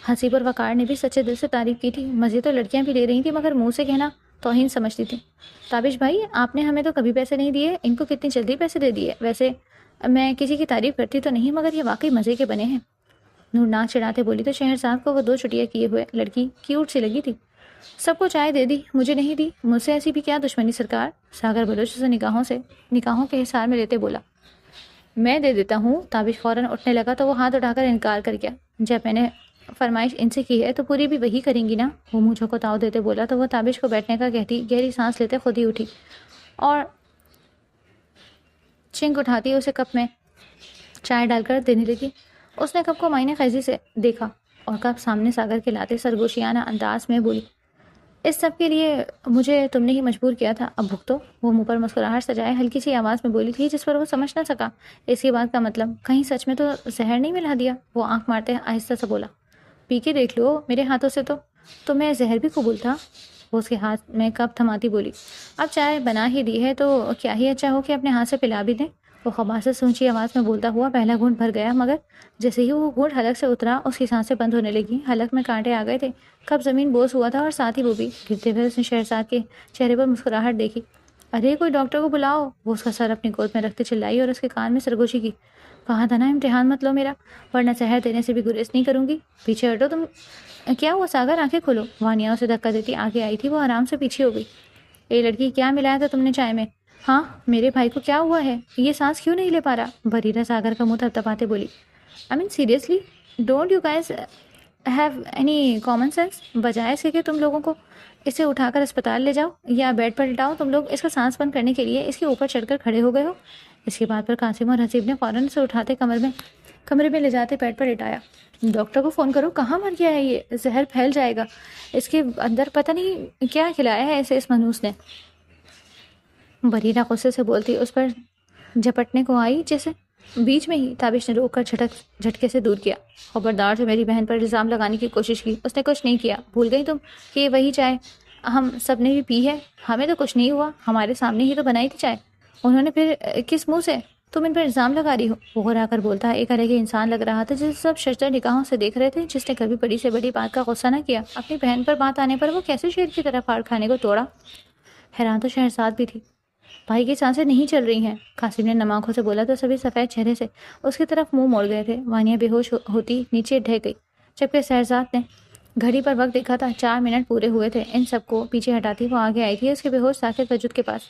حسیب اور وقار نے بھی سچے دل سے تعریف کی تھی، مزے تو لڑکیاں بھی لے رہی تھیں مگر منہ سے کہنا توہین سمجھتی تھی۔ تابش بھائی، آپ نے ہمیں تو کبھی پیسے نہیں دیے، ان کو کتنی جلدی پیسے دے دیے۔ ویسے میں کسی کی تعریف کرتی تو نہیں، مگر یہ واقعی مزے کے بنے ہیں، نور ناک چڑھاتے بولی تو شہرزاد کو وہ 2 چٹیاں کیے ہوئے لڑکی کیوٹ سی لگی تھی۔ سب کو چائے دے دی، مجھے نہیں دی، مجھ سے ایسی بھی کیا دشمنی سرکار؟ ساگر بلوچ سے نگاہوں کے حصار میں لیتے بولا۔ میں دے دیتا ہوں۔ تابش فوراً اٹھنے لگا تو وہ ہاتھ اٹھا کر انکار کر گیا۔ جب میں نے فرمائش ان سے کی ہے تو پوری بھی وہی کریں گی نا؟ وہ منہ جھکوتاؤ دیتے بولا تو وہ تابش کو بیٹھنے کا کہتی گہری سانس لیتے خود ہی اٹھی اور چنک اٹھاتی اسے کپ میں چائے ڈال کر دینے لگی۔ اس نے کپ کو معائنہ خیزی سے دیکھا اور کپ سامنے ساگر کے لاتے سرگوشیانہ انداز میں بولی، اس سب کے لیے مجھے تم نے ہی مجبور کیا تھا، اب بھگتو۔ وہ منہ پر مسکراہٹ سجائے ہلکی سی آواز میں بولی تھی جس پر وہ سمجھ نہ سکا اس کی بات کا مطلب۔ کہیں سچ میں تو زہر نہیں ملا دیا؟ وہ آنکھ مارتے آہستہ سے بولا۔ پی کے دیکھ لو میرے ہاتھوں سے تو میں زہر بھی قبول تھا۔ وہ اس کے ہاتھ میں کپ تھماتی بولی۔ اب چائے بنا ہی دی ہے تو کیا ہی اچھا ہو کہ اپنے ہاتھ سے پلا بھی دیں۔ وہ خباثت سے اونچی آواز میں بولتا ہوا پہلا گھونٹ بھر گیا، مگر جیسے ہی وہ گھونٹ حلق سے اترا اس کی سانسیں بند ہونے لگی، حلق میں کانٹے آ گئے تھے، کب زمین بوس ہوا تھا اور ساتھ ہی وہ بھی۔ گرتے ہوئے اس نے شہرزاد کے چہرے پر مسکراہٹ دیکھی۔ ارے کوئی ڈاکٹر کو بلاؤ۔ وہ اس کا سر اپنی گود میں رکھتے چلائی اور اس کے کان میں سرگوشی کی۔ کہا تھا نا امتحان مت لو میرا، ورنہ زہر دینے سے بھی گریز نہیں کروں گی۔ پیچھے ہٹو تم۔ کیا ہوا ساگر؟ آنکھیں کھولو۔ وانیہ اسے دھکا دیتی آگے آئی تھی، وہ آرام سے پیچھے ہو گئی۔ اے لڑکی، کیا ملایا تھا تم نے چائے میں؟ ہاں، میرے بھائی کو کیا ہوا ہے؟ یہ سانس کیوں نہیں لے پا رہا؟ بریرہ ساگر کا منہ تھپتھپاتے بولی۔ Seriously don't you guys have any common sense? بجائے اس کے کہ تم لوگوں کو اسے اٹھا کر اسپتال لے جاؤ یا بیڈ پر لٹاؤ، تم لوگ اس کا سانس بند کرنے کے لیے اس کے اوپر چڑھ کر کھڑے ہو گئے ہو۔ اس کی بات پر قاسم اور حسیب نے فوراً اسے اٹھاتے کمرے میں لے جاتے بیڈ پر لٹایا۔ ڈاکٹر کو فون کرو، کہاں مر گیا ہے یہ؟ زہر پھیل جائے گا، اس کے اندر پتہ نہیں کیا کھلایا ہے اسے اس منحوس نے۔ بریرہ غصے سے بولتی اس پر جھپٹنے کو آئی جیسے بیچ میں ہی تابش نے روک کر جھٹکے سے دور کیا۔ خبردار جو میری بہن پر الزام لگانے کی کوشش کی، اس نے کچھ نہیں کیا۔ بھول گئی تم کہ یہ وہی چائے ہم سب نے بھی پی ہے؟ ہمیں تو کچھ نہیں ہوا، ہمارے سامنے ہی تو بنائی تھی چائے، انہوں نے پھر کس منہ سے؟ تم ان پر الزام لگا رہی ہو؟ وہ گھرا کر بولتا ہے۔ ایک الگ ہی انسان لگ رہا تھا جسے سب ششدر نگاہوں سے دیکھ رہے تھے، جس نے کبھی بڑی سے بڑی بات کا غصہ نہ کیا۔ اپنی بہن پر بات آنے پر وہ کیسے شیر کی طرح پھاڑ کھانے کو توڑا؟ حیران تو شہرزاد بھی تھی۔ بھائی کی سانسیں نہیں چل رہی ہیں، قاسم نے نم آنکھوں سے بولا تو سبھی سفید چہرے سے اس کی طرف منہ موڑ گئے تھے۔ وانیہ بے ہوش ہوتی نیچے ڈھہ گئی، جبکہ شہرزاد نے گھڑی پر وقت دیکھا تھا، 4 منٹ پورے ہوئے تھے۔ ان سب کو پیچھے ہٹاتی وہ آگے آئی تھی اس کے بے ہوش ساکت وجود کے پاس۔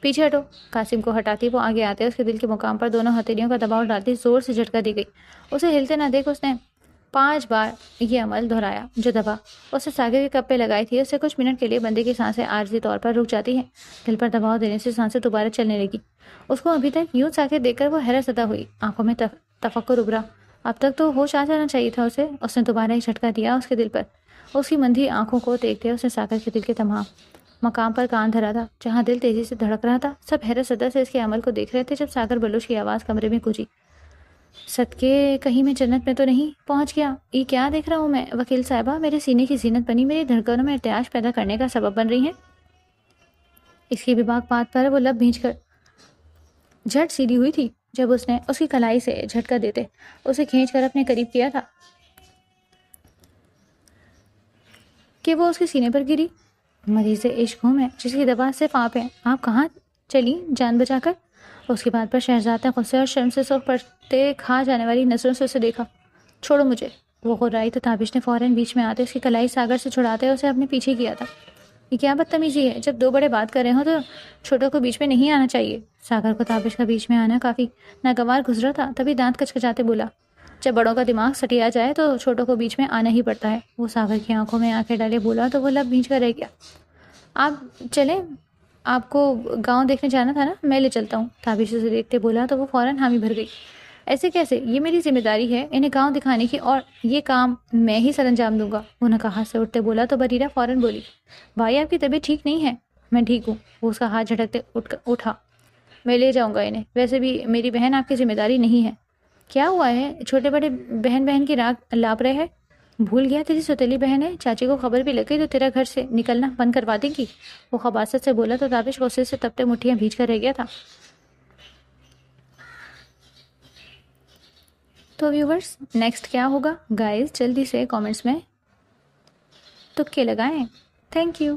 پیچھے ہٹو۔ قاسم کو ہٹاتی وہ آگے آتے اس کے دل کے مقام پر دونوں ہتھیلیوں کا دباؤ ڈالتی زور سے جھٹکا دی گئی۔ اسے ہلتے نہ دیکھ اس نے 5 بار یہ عمل دہرایا۔ جو دبا اسے ساگر کے کپ پہ لگائی تھی، اس سے کچھ منٹ کے لیے بندے کی سانسیں عارضی طور پر رک جاتی ہیں۔ دل پر دباؤ دینے سے سانسیں دوبارہ چلنے لگی۔ اس کو ابھی تک یوں ساکت دیکھ کر وہ حیرت زدہ ہوئی، آنکھوں میں تفکر ابھرا۔ اب تک تو ہوش آ جانا چاہیے تھا اسے۔ اس نے دوبارہ ایک جھٹکا دیا اس کے دل پر۔ اس کی مندھی آنکھوں کو دیکھتے اس نے ساگر کے دل کے تمام مقام پر کان دھرا تھا جہاں دل تیزی سے دھڑک رہا تھا۔ سب حیرت زدہ سے اس کے عمل کو دیکھ رہے تھے جب ساگر بلوچ کی آواز کمرے میں گونجی۔ صدقے کہیں میں جنت میں تو نہیں پہنچ گیا؟ یہ کیا دیکھ رہا ہوں میں؟ وکیل صاحبہ میرے سینے کی زینت بنی، میری دھڑکنوں میں ارتعاش پیدا کرنے کا سبب بن رہی ہیں۔ اس کی بےباک بات پر وہ لب بھینچ کر جھٹ سیدھی ہوئی تھی جب اس نے اس کی کلائی سے جھٹکا دیتے اسے کھینچ کر اپنے قریب کیا تھا کہ وہ اس کے سینے پر گری۔ مریض عشق ہوں میں جس کی دوا صرف آپ ہیں، آپ کہاں چلی جان بچا کر؟ اس کی بات پر شہرزاد نے غصے اور شرم سے سرخ پڑتے کھا جانے والی نظروں سے اسے دیکھا۔ چھوڑو مجھے۔ وہ غرائی تو تابش نے فوراً بیچ میں آتے اس کی کلائی ساگر سے چھڑاتے اسے اپنے پیچھے کیا تھا۔ یہ کیا بدتمیزی ہے؟ جب 2 بڑے بات کر رہے ہوں تو چھوٹوں کو بیچ میں نہیں آنا چاہیے۔ ساگر کو تابش کا بیچ میں آنا کافی ناگوار گزرا تھا، تبھی دانت کچکچاتے بولا۔ جب بڑوں کا دماغ سٹیا جائے تو چھوٹوں کو بیچ میں آنا ہی پڑتا ہے۔ وہ ساگر کی آنکھوں میں آنکھیں ڈالے بولا تو وہ لب بھینچ کر رہ گیا۔ آپ چلیں، آپ کو گاؤں دیکھنے جانا تھا نا، میں لے چلتا ہوں۔ تابش اسے دیکھتے بولا تو وہ فوراً حامی بھر گئی۔ ایسے کیسے؟ یہ میری ذمہ داری ہے انہیں گاؤں دکھانے کی، اور یہ کام میں ہی سر انجام دوں گا۔ وہ نکاح سے اٹھتے بولا تو بریرہ فوراً بولی، بھائی آپ کی طبیعت ٹھیک نہیں ہے؟ میں ٹھیک ہوں۔ وہ اس کا ہاتھ جھٹکتے اٹھا، میں لے جاؤں گا انہیں، ویسے بھی میری بہن آپ کی ذمہ داری نہیں ہے۔ کیا ہوا ہے؟ چھوٹے بڑے بہن کی راگ لاپ رہے ہیں؟ بھول گیا تیری سوتیلی بہن ہے، چاچی کو خبر بھی لگ گئی تو تیرا گھر سے نکلنا بند کروا دے گی۔ وہ خباثت سے بولا تو تابش غصے سے تپتے مٹھیاں بھیج کر رہ گیا تھا۔ تو ویورز نیکسٹ کیا ہوگا گائز؟ جلدی سے کامنٹس میں تکے لگائیں۔ Thank you.